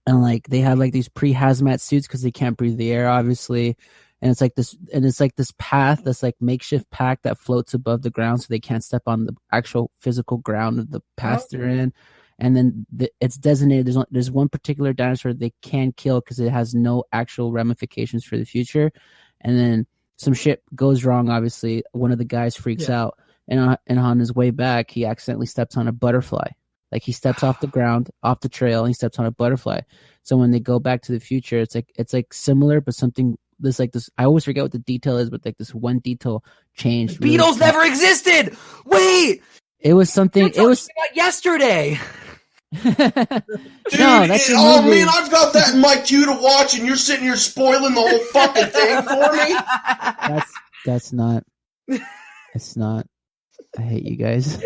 And they have these pre-hazmat suits because they can't breathe the air, obviously. And it's this path that's makeshift pack that floats above the ground so they can't step on the actual physical ground of the path they're in. and then it's designated. There's one particular dinosaur they can kill because it has no actual ramifications for the future, and then some shit goes wrong. Obviously, one of the guys freaks out, and on his way back, he accidentally steps on a butterfly. Like he steps off the ground, off the trail, and he steps on a butterfly. So when they go back to the future, it's like similar, but something this. I always forget what the detail is, but like this one detail changed. The Beatles never existed. Wait, it was something. It was about yesterday. Dude, man, I've got that in my queue to watch, and you're sitting here spoiling the whole fucking thing for me. That's not. It's not. I hate you guys.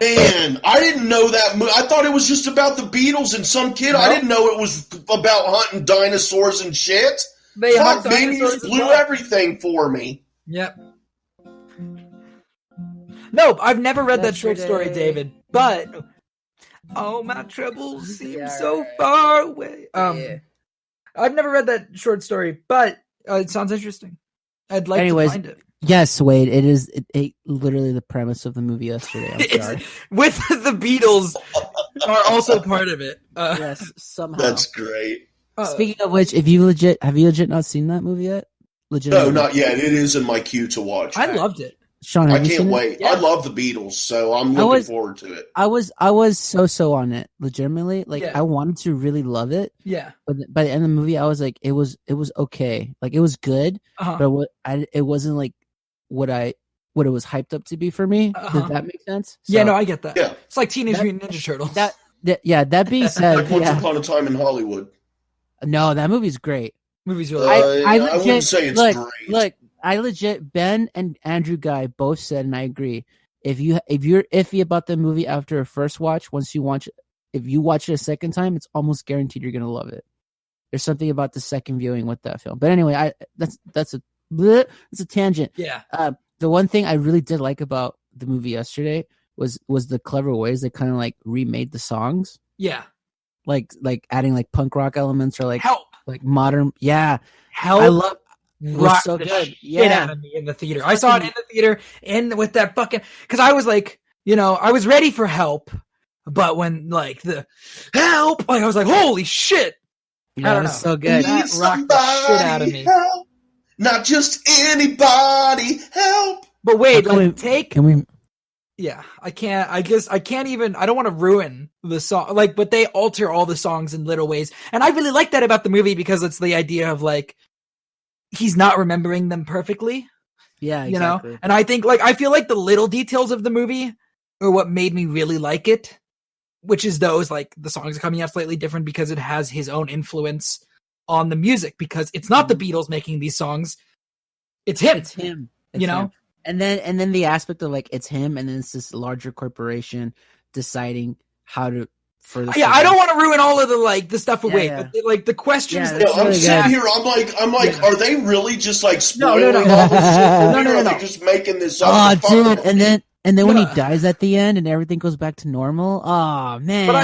Man, I didn't know that. I thought it was just about the Beatles and some kid. I didn't know it was about hunting dinosaurs and shit. They hunt man, you just blew everything for me. Yep. No, I've never read that short story, David. But oh, my troubles seem so far away. I've never read that short story, but it sounds interesting. I'd like to find it. Yes, Wade, it is literally the premise of the movie yesterday. I'm sorry. With the Beatles are also part of it. Yes, somehow. That's great. Speaking of which, have you legit not seen that movie yet? No, not yet. It is in my queue to watch. I loved it. Shawn, I can't wait. Yeah. I love the Beatles, so I'm looking forward to it. I was so on it, legitimately. Like I wanted to really love it. Yeah. But by the end of the movie, I was like, it was okay. Like it was good, but it wasn't like what it was hyped up to be for me. Does that make sense? So, yeah, no, I get that. Yeah. It's like Teenage Mutant Ninja Turtles. That being said, like Once Upon a Time in Hollywood. No, that movie's great. Movie's really I wouldn't say it's great. Look, I legit, Ben and Andrew Guy both said, and I agree. If you're iffy about the movie after a first watch, if you watch it a second time, it's almost guaranteed you're gonna love it. There's something about the second viewing with that film. But anyway, that's a tangent. Yeah. The one thing I really did like about the movie yesterday was the clever ways they kind of like remade the songs. Yeah. Like adding like punk rock elements or like Help. Like modern. Yeah. Help. I love. Rock so the good. Shit out of me in the theater. I saw it in the theater and with that fucking, because I was like, I was ready for Help, but when like the help, like I was like, holy shit! Yeah, it was so good. That rocked the shit out of me. Help. Not just anybody help. But wait, can we? Yeah, I can't. I guess I can't even. I don't want to ruin the song. Like, but they alter all the songs in little ways, and I really like that about the movie because it's the idea of like. He's not remembering them perfectly. Yeah, exactly. And I think I feel like the little details of the movie are what made me really like it, which is those like the songs are coming out slightly different because it has his own influence on the music because it's not the Beatles making these songs. It's him. It's him. Him. And then the aspect of like it's him and then it's this larger corporation deciding how to I don't want to ruin all of the stuff away, but like the questions. Yeah, I'm sitting here. I'm like, are they really just like spoiling all this shit? No. Are they just making this up? Oh, dude, and then when he dies at the end and everything goes back to normal. Oh man! But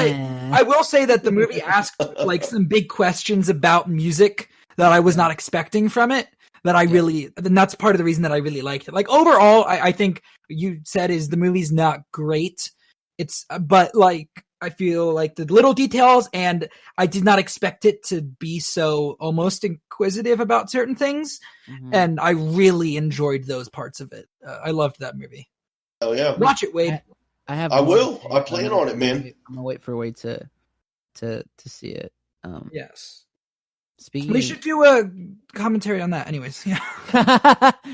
I will say that the movie asked like some big questions about music that I was not expecting from it. That I really, and that's part of the reason that I really liked it. Like overall, I think you said is the movie's not great. But like. I feel like the little details, and I did not expect it to be so almost inquisitive about certain things, and I really enjoyed those parts of it. I loved that movie. Oh yeah, watch it, Wade. I will. I plan on it, man. I'm gonna wait for Wade to see it. Yes. We should do a commentary on that, anyways. Yeah,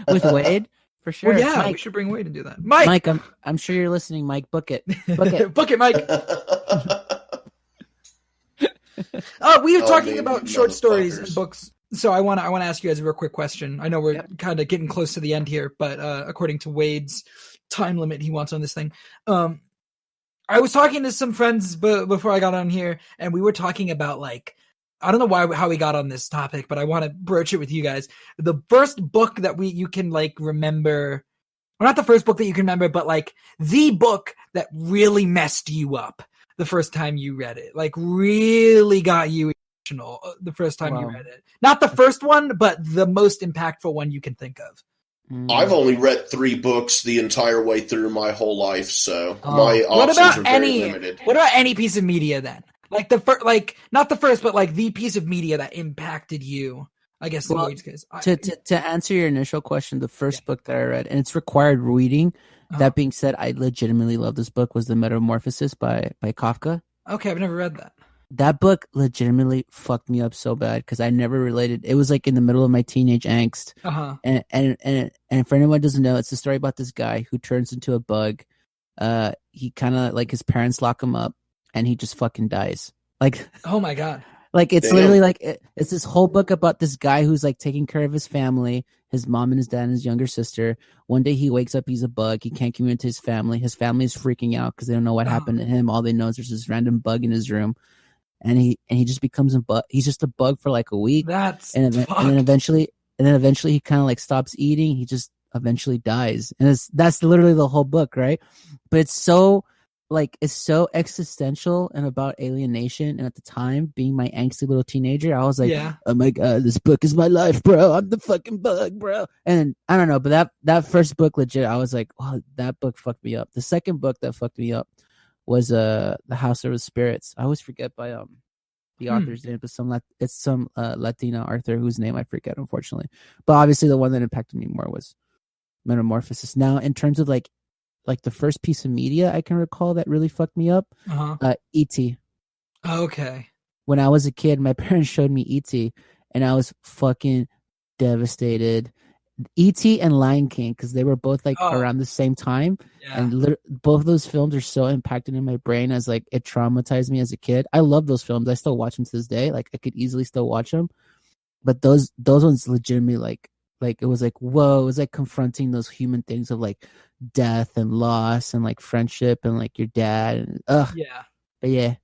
with Wade. For sure. Well, yeah, Mike, we should bring Wade and do that. Mike, I'm sure you're listening. Mike, book it. Book it, Mike. We were talking about short stories and books, so I want to ask you guys a real quick question. I know we're kind of getting close to the end here, but according to Wade's time limit he wants on this thing, I was talking to some friends before I got on here, and we were talking about like. I don't know how we got on this topic, but I want to broach it with you guys. The first book that you can like remember, or not the first book that you can remember, but like the book that really messed you up the first time you read it, like really got you emotional the first time you read it. Not the first one, but the most impactful one you can think of. I've only read 3 books the entire way through my whole life, so my What options about are very limited. What about any piece of media then? Like not the first, but like the piece of media that impacted you. I guess in Wade's case. To answer your initial question, the first book that I read, and it's required reading. That being said, I legitimately love this book. Was The Metamorphosis by Kafka. Okay, I've never read that. That book legitimately fucked me up so bad because I never related. It was like in the middle of my teenage angst. And for anyone who doesn't know, it's a story about this guy who turns into a bug. He kind of like his parents lock him up, and he just fucking dies. Like, oh my god. Like it's literally like it's this whole book about this guy who's like taking care of his family, his mom and his dad and his younger sister. One day he wakes up, he's a bug. He can't communicate to his family. His family is freaking out because they don't know what happened to him. All they know is there's this random bug in his room, and he just becomes a bug. He's just a bug for like a week. And then eventually he kind of like stops eating. He just eventually dies, and that's literally the whole book, right? But it's so existential and about alienation. And at the time, being my angsty little teenager, I was like, oh my god, this book is my life, bro. I'm the fucking bug, bro. And I don't know, but that first book, legit, I was like, wow, that book fucked me up. The second book that fucked me up was The House of the Spirits. I always forget by the author's name, but it's some Latina author whose name I forget, unfortunately. But obviously the one that impacted me more was Metamorphosis. Now, in terms of like the first piece of media I can recall that really fucked me up, E.T. Okay. When I was a kid, my parents showed me E.T. and I was fucking devastated. E.T. and Lion King, because they were both like around the same time, and both of those films are so impacted in my brain as like it traumatized me as a kid. I love those films. I still watch them to this day. Like I could easily still watch them, but those ones legitimately like it was like, whoa, it was like confronting those human things of like death and loss and like friendship and like your dad and but yeah.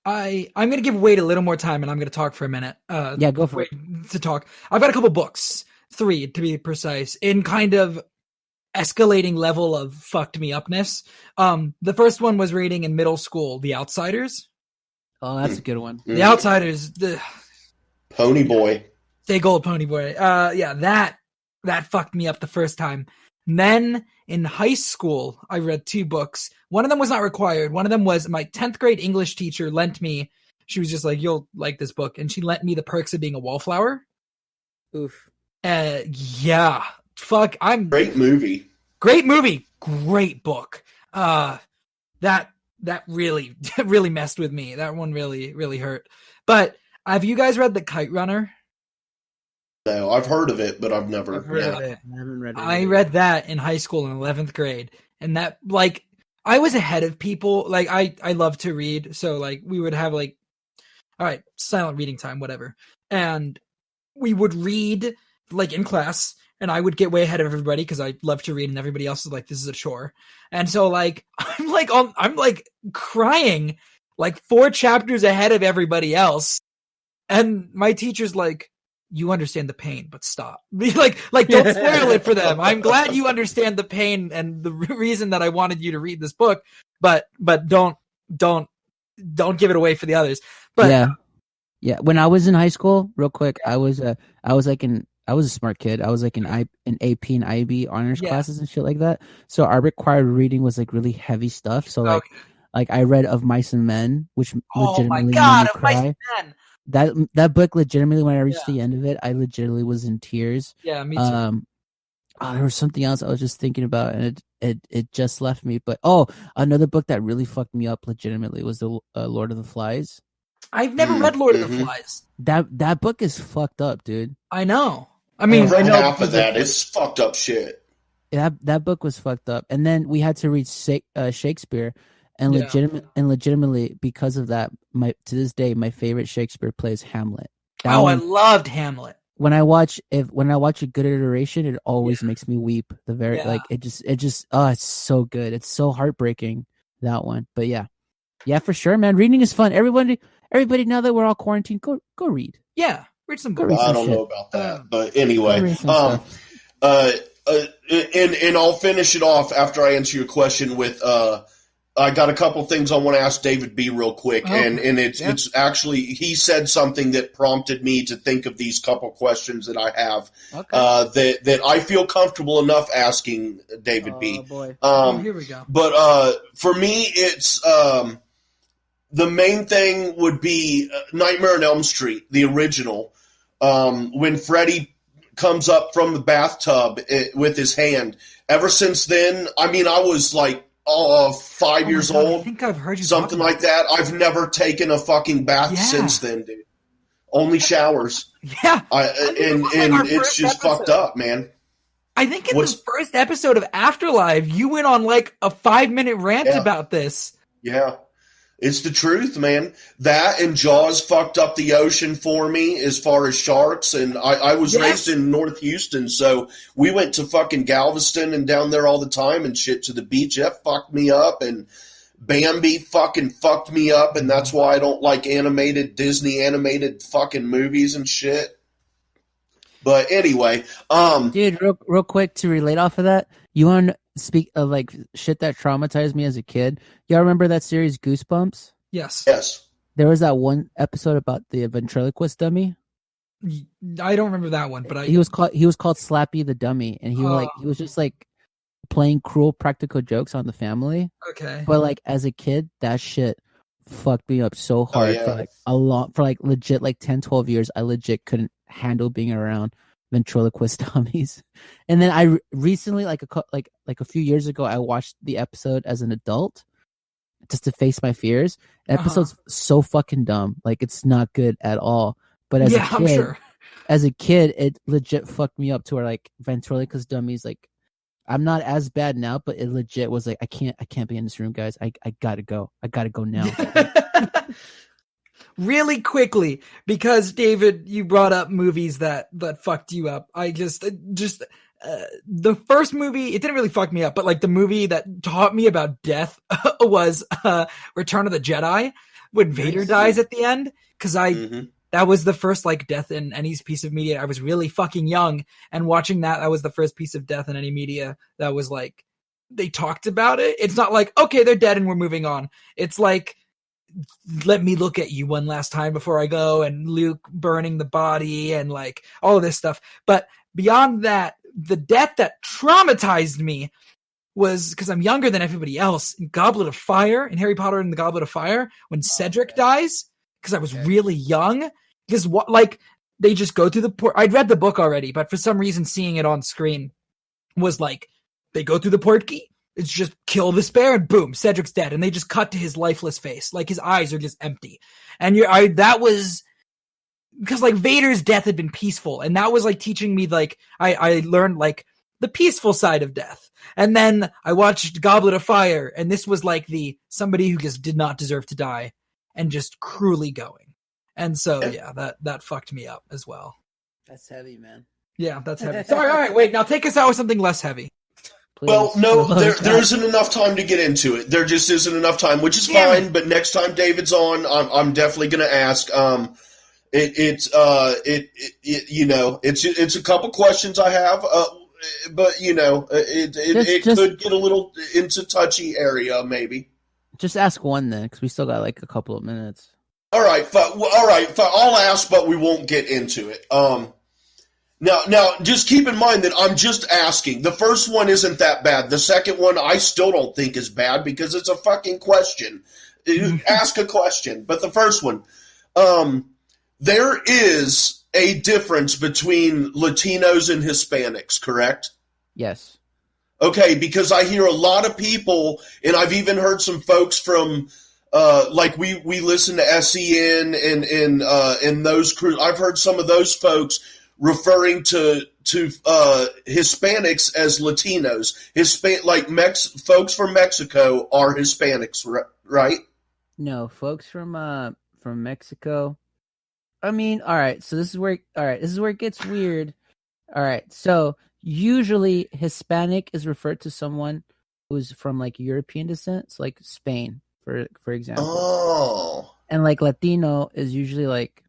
I'm gonna give Wade a little more time and I'm gonna talk for a minute. Go for it. To talk. I've got a couple books, 3 to be precise, in kind of escalating level of fucked me upness. The first one was reading in middle school, The Outsiders. Oh, that's a good one. The Outsiders, the Pony Boy. Stay Gold Pony Boy. That fucked me up the first time. And then in high school, I read 2 books. One of them was not required. One of them was my 10th grade English teacher lent me. She was just like, you'll like this book. And she lent me The Perks of Being a Wallflower. Oof. Yeah. Fuck. Great movie. Great book. That really, really messed with me. That one really, really hurt. But have you guys read The Kite Runner? No, I've heard of it, but I've never heard of it. I haven't read it. I read that in high school in 11th grade. And that, like, I was ahead of people. Like, I love to read. So, like, we would have, like, all right, silent reading time, whatever. And we would read, like, in class. And I would get way ahead of everybody because I love to read. And everybody else is like, this is a chore. And so, like, I'm crying, like, 4 chapters ahead of everybody else. And my teacher's like, you understand the pain, but stop. like, don't spoil it for them. I'm glad you understand the pain and the reason that I wanted you to read this book, but don't give it away for the others. But yeah. When I was in high school, real quick, I was a smart kid. I was like in AP and IB honors classes and shit like that. So our required reading was like really heavy stuff. So like I read Of Mice and Men, which legitimately made me cry. Mice and Men. That book legitimately, when I reached the end of it, I legitimately was in tears. Yeah, me too. There was something else I was just thinking about, and it just left me. But another book that really fucked me up legitimately was the Lord of the Flies. I've never read Lord of the Flies. That book is fucked up, dude. I know. I mean, I've read half of that. It's fucked up shit. That book was fucked up, and then we had to read Shakespeare. And legitimately, because of that, to this day, my favorite Shakespeare play is Hamlet. I loved Hamlet. When I watch a good iteration, it always makes me weep. It's so good. It's so heartbreaking, that one. But yeah, for sure, man. Reading is fun. Everybody, now that we're all quarantined, go read. Yeah, read some books. I don't know about that, but anyway, and I'll finish it off after I answer your question with I got a couple things I want to ask David B real quick, and it's actually he said something that prompted me to think of these couple questions that I have that I feel comfortable enough asking David B. Boy. Here we go. But for me, it's the main thing would be Nightmare on Elm Street, the original, when Freddy comes up from the bathtub with his hand. Ever since then, I mean, I was like 5 years old. I think I've heard you something like that. I've never taken a fucking bath since then, dude. Only showers. Yeah, and it's just fucked up, man. I think in the first episode of Afterlife, you went on like a 5-minute rant about this. Yeah. It's the truth, man. That and Jaws fucked up the ocean for me as far as sharks. And I was raised in North Houston, so we went to fucking Galveston and down there all the time and shit to the beach. That fucked me up. And Bambi fucking fucked me up. And that's why I don't like Disney animated fucking movies and shit. But anyway. Dude, real quick to relate off of that, you want to speak of like shit that traumatized me as a kid? Y'all remember that series Goosebumps? Yes. There was that one episode about the ventriloquist dummy. I don't remember that one, but he was called Slappy the Dummy, and he was just like playing cruel practical jokes on the family. Okay. But like as a kid, that shit fucked me up so hard for like legit like 10, 12 years. I legit couldn't handle being around ventriloquist dummies. And then I recently, like a few years ago, I watched the episode as an adult just to face my fears. The episode's so fucking dumb. Like, it's not good at all. But as a kid, it legit fucked me up to where like ventriloquist dummies, like, I'm not as bad now, but it legit was like, I can't be in this room, guys. I gotta go. I gotta go now. Really quickly, because David, you brought up movies that fucked you up. I just the first movie, it didn't really fuck me up, but like the movie that taught me about death was Return of the Jedi, when Vader dies at the end. Because that was the first like death in any piece of media. I was really fucking young, and watching that was the first piece of death in any media that was like, they talked about it. It's not like, okay, they're dead and we're moving on. It's like, let me look at you one last time before I go, and Luke burning the body and like all of this stuff. But beyond that, the death that traumatized me was, because I'm younger than everybody else, in Goblet of Fire, in Harry Potter and the Goblet of Fire, when Cedric dies, because I was really young. Because they just go through the I'd read the book already, but for some reason seeing it on screen was like, they go through the portkey. It's just kill this bear and boom, Cedric's dead. And they just cut to his lifeless face. Like his eyes are just empty. And that was because like Vader's death had been peaceful. And that was like teaching me, like, I learned like the peaceful side of death. And then I watched Goblet of Fire, and this was like somebody who just did not deserve to die and just cruelly going. And so, that fucked me up as well. That's heavy, man. Yeah, that's heavy. Sorry, all right, wait, now take us out with something less heavy. Please. Well, no, there isn't enough time to get into it. There just isn't enough time, which is fine. But next time David's on, I'm definitely going to ask. It's a couple questions I have, but it could get a little into touchy area, maybe. Just ask one then, because we still got like a couple of minutes. All right, I'll ask, but we won't get into it. Now, just keep in mind that I'm just asking. The first one isn't that bad. The second one, I still don't think is bad because it's a fucking question. Ask a question. But the first one, there is a difference between Latinos and Hispanics, correct? Yes. Okay, because I hear a lot of people, and I've even heard some folks from, like we listen to SEN and those crews. I've heard some of those folks referring to Hispanics as Latinos. Folks from Mexico are Hispanics, right? No, folks from Mexico. I mean, all right. So this is where it gets weird. All right. So usually Hispanic is referred to someone who's from like European descent, so like Spain, for example. Oh. And like Latino is usually like,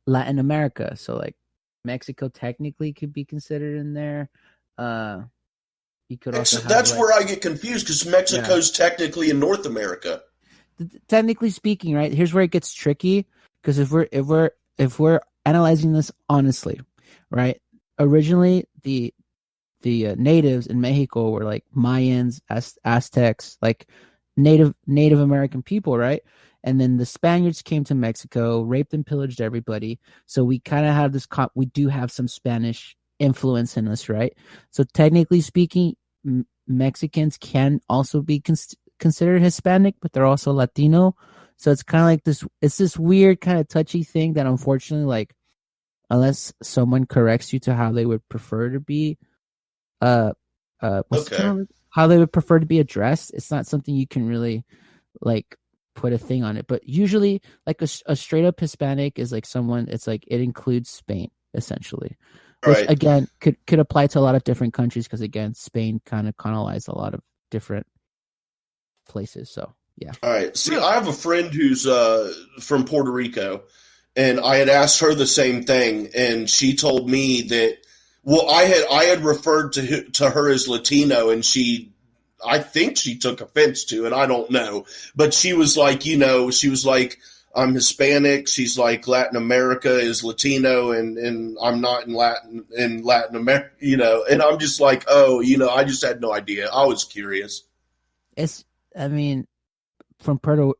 Latin America. So like Mexico technically could be considered in there. You could also have, that's like, where I get confused because Mexico's technically in North America. Technically speaking, right? Here's where it gets tricky, because if we're analyzing this honestly, right? Originally, the natives in Mexico were like Mayans, Aztecs, like Native American people, right? And then the Spaniards came to Mexico, raped and pillaged everybody. So we kind of have this. We do have some Spanish influence in us, right? So technically speaking, Mexicans can also be considered Hispanic, but they're also Latino. So it's kind of like this. It's this weird kind of touchy thing that, unfortunately, like, unless someone corrects you to how they would prefer to be, how they would prefer to be addressed, it's not something you can really, like, put a thing on it. But usually, like, a straight up Hispanic is like someone. It's like it includes Spain essentially, which again could apply to a lot of different countries, because again, Spain kind of colonized a lot of different places. So yeah. All right. See, I have a friend who's from Puerto Rico, and I had asked her the same thing, and she told me that, well, I had referred to her as Latino, and I think she took offense to it. I don't know, but she was like, I'm Hispanic. She's like, Latin America is Latino, and I'm not in Latin America, and I'm just like, I just had no idea. I was curious. From Puerto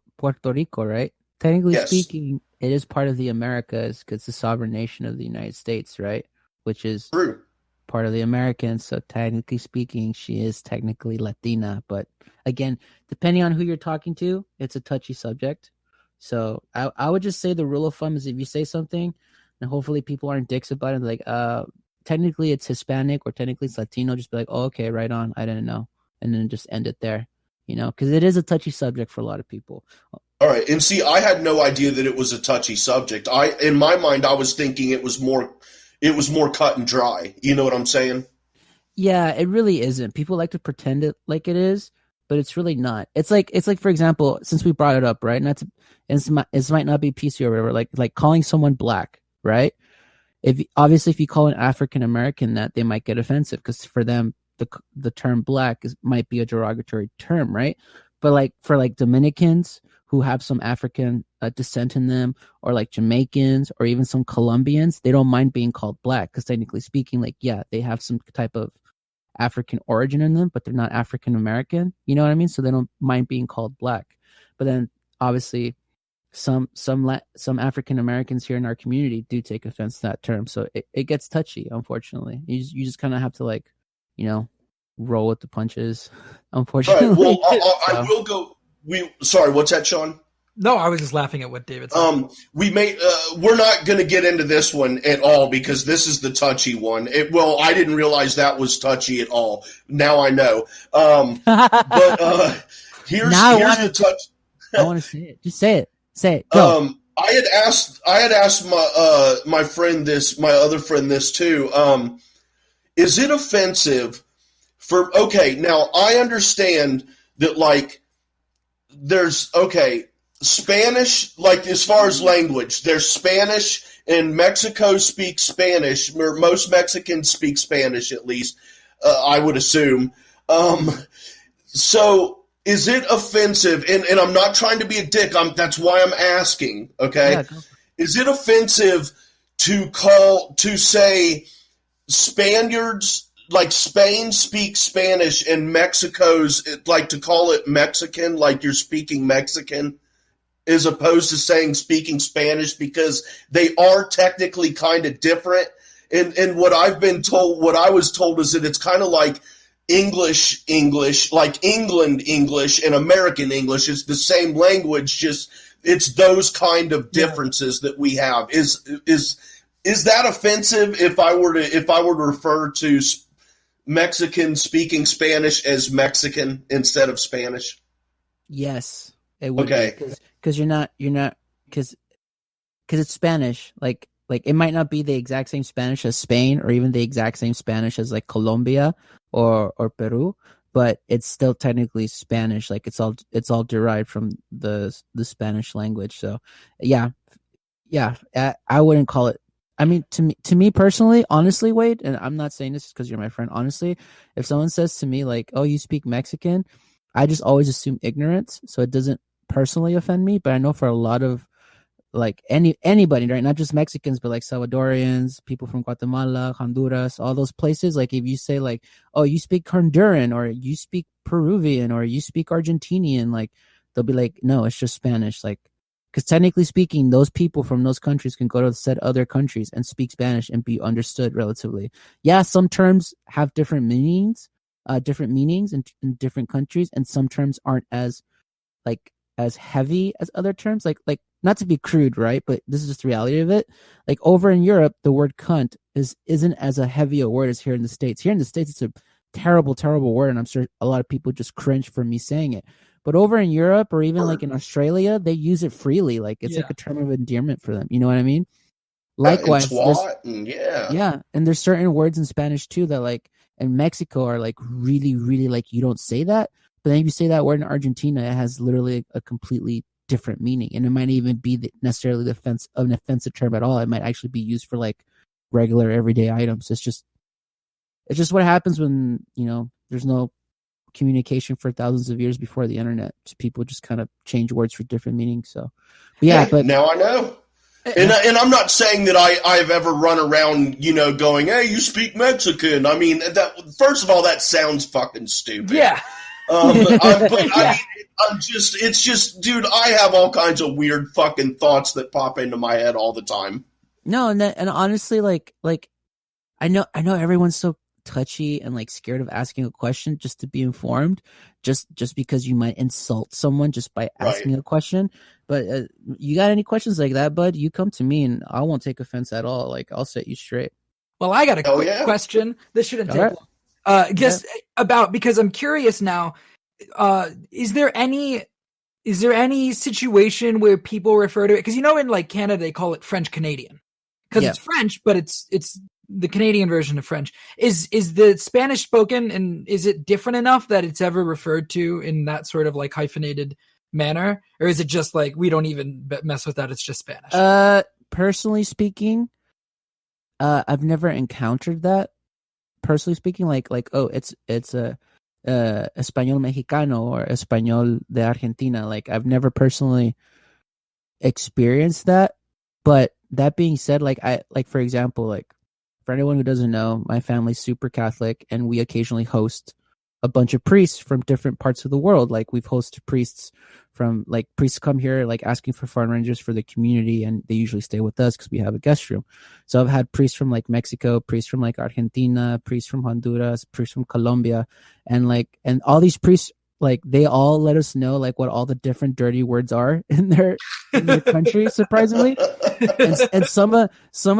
Rico, right? Technically speaking, it is part of the Americas, because it's the sovereign nation of the United States, right? Which is true. Part of the Americans. So technically speaking, she is technically Latina. But again, depending on who you're talking to, it's a touchy subject. So I would just say the rule of thumb is, if you say something, and hopefully people aren't dicks about it, like, technically it's Hispanic or technically it's Latino, just be like, oh, okay, right on, I didn't know. And then just end it there, because it is a touchy subject for a lot of people. All right. And see, I had no idea that it was a touchy subject. In my mind, I was thinking it was more cut and dry. You know what I'm saying? Yeah, it really isn't. People like to pretend it like it is, but it's really not. It's like, for example, since we brought it up, right? It might not be PC or whatever, like calling someone black, right? If you call an African American that, they might get offensive, because for them the term black might be a derogatory term, right? But like for like Dominicans who have some African descent in them, or like Jamaicans, or even some Colombians, they don't mind being called black, because technically speaking, like, yeah, they have some type of African origin in them, but they're not African American. You know what I mean? So they don't mind being called black. But then obviously some African Americans here in our community do take offense to that term. So it gets touchy, unfortunately. You just kind of have to, like, roll with the punches, unfortunately. All right, well, I will go. Sorry, what's that, Shawn? No, I was just laughing at what David said. We're not going to get into this one at all, because this is the touchy one. I didn't realize that was touchy at all. Now I know. But here's the touch. I want to say it. Just say it. Say it. Go. I had asked my other friend this too. Is it offensive now I understand that, like, there's Spanish, like, as far as language, there's Spanish, and Mexico speaks Spanish, or most Mexicans speak Spanish, at least, I would assume. So is it offensive, and I'm not trying to be a dick, that's why I'm asking, okay? Yeah, is it offensive to say Spaniards, like, Spain speaks Spanish and Mexico's, like, to call it Mexican, like you're speaking Mexican, as opposed to saying speaking Spanish, because they are technically kind of different. And what I was told is that it's kind of like English, like England English and American English. It's the same language, just it's those kind of differences that we have. Is that offensive if I were to refer to Mexican speaking Spanish as Mexican instead of Spanish? Yes, it would. Okay, because you're not because it's Spanish. Like it might not be the exact same Spanish as Spain, or even the exact same Spanish as like Colombia or Peru, but it's still technically Spanish. Like it's all derived from the Spanish language. So yeah, I wouldn't call it I mean, to me personally, honestly, Wade, and I'm not saying this because you're my friend. Honestly, if someone says to me like, "Oh, you speak Mexican," I just always assume ignorance, so it doesn't personally offend me. But I know for a lot of like anybody, right? Not just Mexicans, but like Salvadorians, people from Guatemala, Honduras, all those places. Like if you say like, "Oh, you speak Honduran," or "You speak Peruvian," or "You speak Argentinian," like they'll be like, "No, it's just Spanish." Like, because technically speaking, those people from those countries can go to said other countries and speak Spanish and be understood relatively. Yeah, some terms have different meanings, in different countries, and some terms aren't like as heavy as other terms. Like not to be crude, right? But this is just the reality of it. Like over in Europe, the word cunt isn't as a heavy a word as here in the States. Here in the States, it's a terrible, terrible word, and I'm sure a lot of people just cringe for me saying it. But over in Europe or even like in Australia, they use it freely. Like it's like a term of endearment for them. You know what I mean? Likewise, yeah, and there's certain words in Spanish too that like in Mexico are like really, really like you don't say that. But then if you say that word in Argentina, it has literally a completely different meaning, and it might even be necessarily an offensive term at all. It might actually be used for like regular everyday items. It's just what happens when there's no communication for thousands of years before the internet. Just people just kind of change words for different meanings. So, but now I know. And I'm not saying that I've ever run around, going, "Hey, you speak Mexican." I mean, first of all, that sounds fucking stupid. Yeah. It's just, dude, I have all kinds of weird fucking thoughts that pop into my head all the time. No, and honestly, like I know everyone's so touchy and like scared of asking a question just to be informed, just because you might insult someone just by asking a question. But you got any questions like that, bud? You come to me and I won't take offense at all. Like I'll set you straight. Well, I got a quick question. This shouldn't take long. Because I'm curious now. Is there any situation where people refer to it? Because in like Canada they call it French Canadian because it's French, but it's the Canadian version of French. Is the Spanish spoken, and is it different enough that it's ever referred to in that sort of like hyphenated manner, or is it just like we don't even mess with that? It's just Spanish. Personally speaking, I've never encountered that. Personally speaking, like oh, it's a Español Mexicano or Español de Argentina. Like I've never personally experienced that. But that being said, for example, like for anyone who doesn't know, my family's super Catholic, and we occasionally host a bunch of priests from different parts of the world. Like we've hosted priests come here, like asking for fundraisers for the community, and they usually stay with us because we have a guest room. So I've had priests from like Mexico, priests from like Argentina, priests from Honduras, priests from Colombia, and all these priests, like they all let us know like what all the different dirty words are in their country, surprisingly. and some of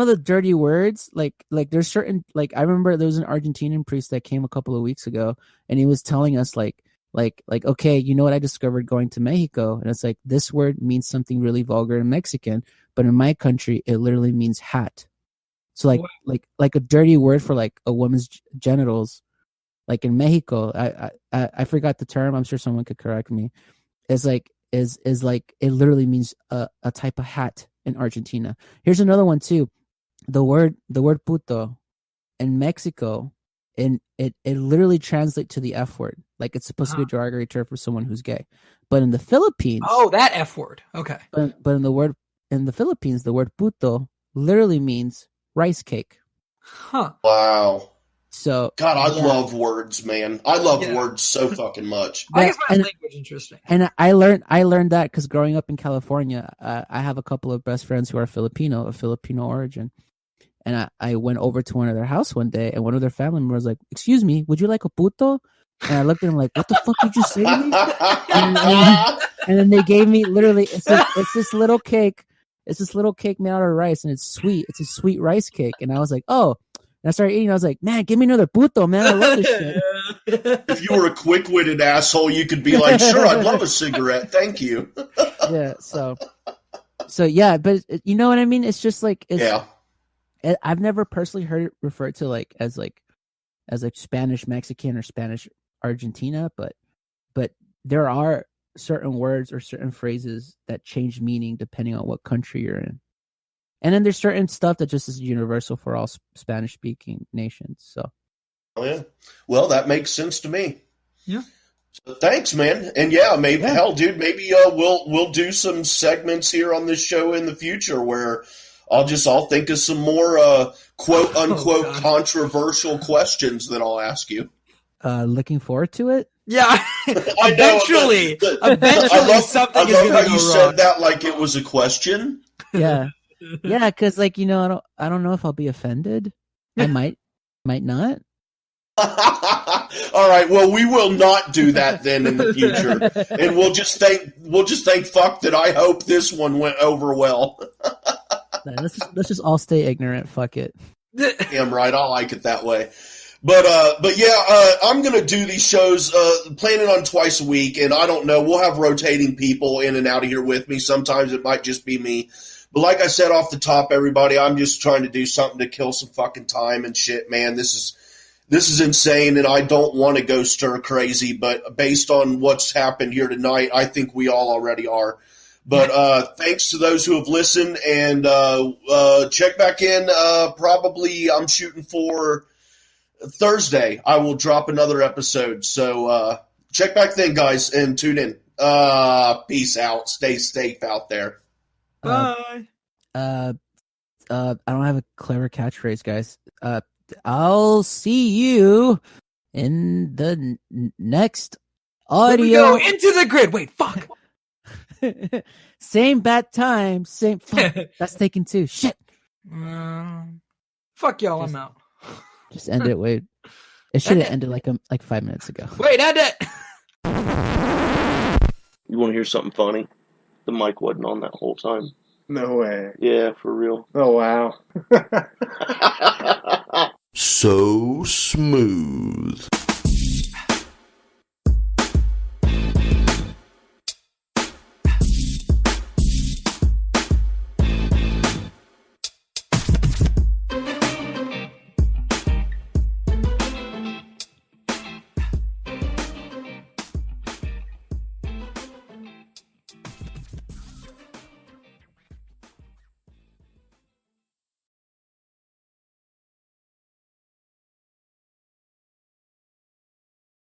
the dirty words, like there's certain, like I remember there was an Argentinian priest that came a couple of weeks ago, and he was telling us like okay, you know what I discovered going to Mexico, and it's like this word means something really vulgar in Mexican, but in my country it literally means hat. So like a dirty word for like a woman's genitals, like in Mexico, I forgot the term. I'm sure someone could correct me. Is like it literally means a type of hat in Argentina. Here's another one too. The word puto in Mexico, and it literally translates to the F word. Like it's supposed to be a derogatory term for someone who's gay. But in the Philippines, that F word. Okay. But in the Philippines, the word puto literally means rice cake. Huh. Wow. So God, I love words, man. I love words so fucking much. I guess my language interesting. And I learned that because growing up in California, I have a couple of best friends who are Filipino, of Filipino origin. And I went over to one of their house one day, and one of their family members was like, "Excuse me, would you like a puto?" And I looked at him like, "What the fuck did you say to me?" And then they gave me literally, it's this little cake. It's this little cake made out of rice, and it's sweet. It's a sweet rice cake. And I was like, "Oh." And I started eating. I was like, "Man, give me another puto, man. I love this shit." If you were a quick-witted asshole, you could be like, "Sure, I'd love a cigarette. Thank you." Yeah. So yeah, but you know what I mean? It's just like, I've never personally heard it referred to like as Spanish Mexican or Spanish Argentina, but there are certain words or certain phrases that change meaning depending on what country you're in. And then there's certain stuff that just is universal for all Spanish speaking nations. So, oh yeah, well that makes sense to me. Yeah. So thanks, man. And yeah, maybe hell, dude, maybe we'll do some segments here on this show in the future where I'll think of some more quote unquote controversial questions that I'll ask you. Looking forward to it. Yeah, eventually, something is going to go wrong. I love how you said that like it was a question. Yeah, yeah, because like I don't know if I'll be offended. I might not. All right, well, we will not do that then in the future, and we'll just think fuck that. I hope this one went over well. Let's just all stay ignorant. Fuck it. Damn right, I like it that way. But yeah, I'm gonna do these shows, planning on twice a week, and I don't know. We'll have rotating people in and out of here with me. Sometimes it might just be me. But like I said off the top, everybody, I'm just trying to do something to kill some fucking time and shit, man. This is insane, and I don't want to go stir crazy. But based on what's happened here tonight, I think we all already are. But thanks to those who have listened, and check back in. Probably I'm shooting for Thursday. I will drop another episode. So check back then, guys, and tune in. Peace out. Stay safe out there. Bye. I don't have a clever catchphrase, guys. I'll see you in the next audio. Go into the grid. Wait, fuck. Same bat time. Same. Fuck. That's taken two. Shit. Fuck y'all. I'm out. Just end it. Wait. It should have ended like 5 minutes ago. Wait, end it. You want to hear something funny? The mic wasn't on that whole time. No way. Yeah, for real. Oh, wow. So smooth.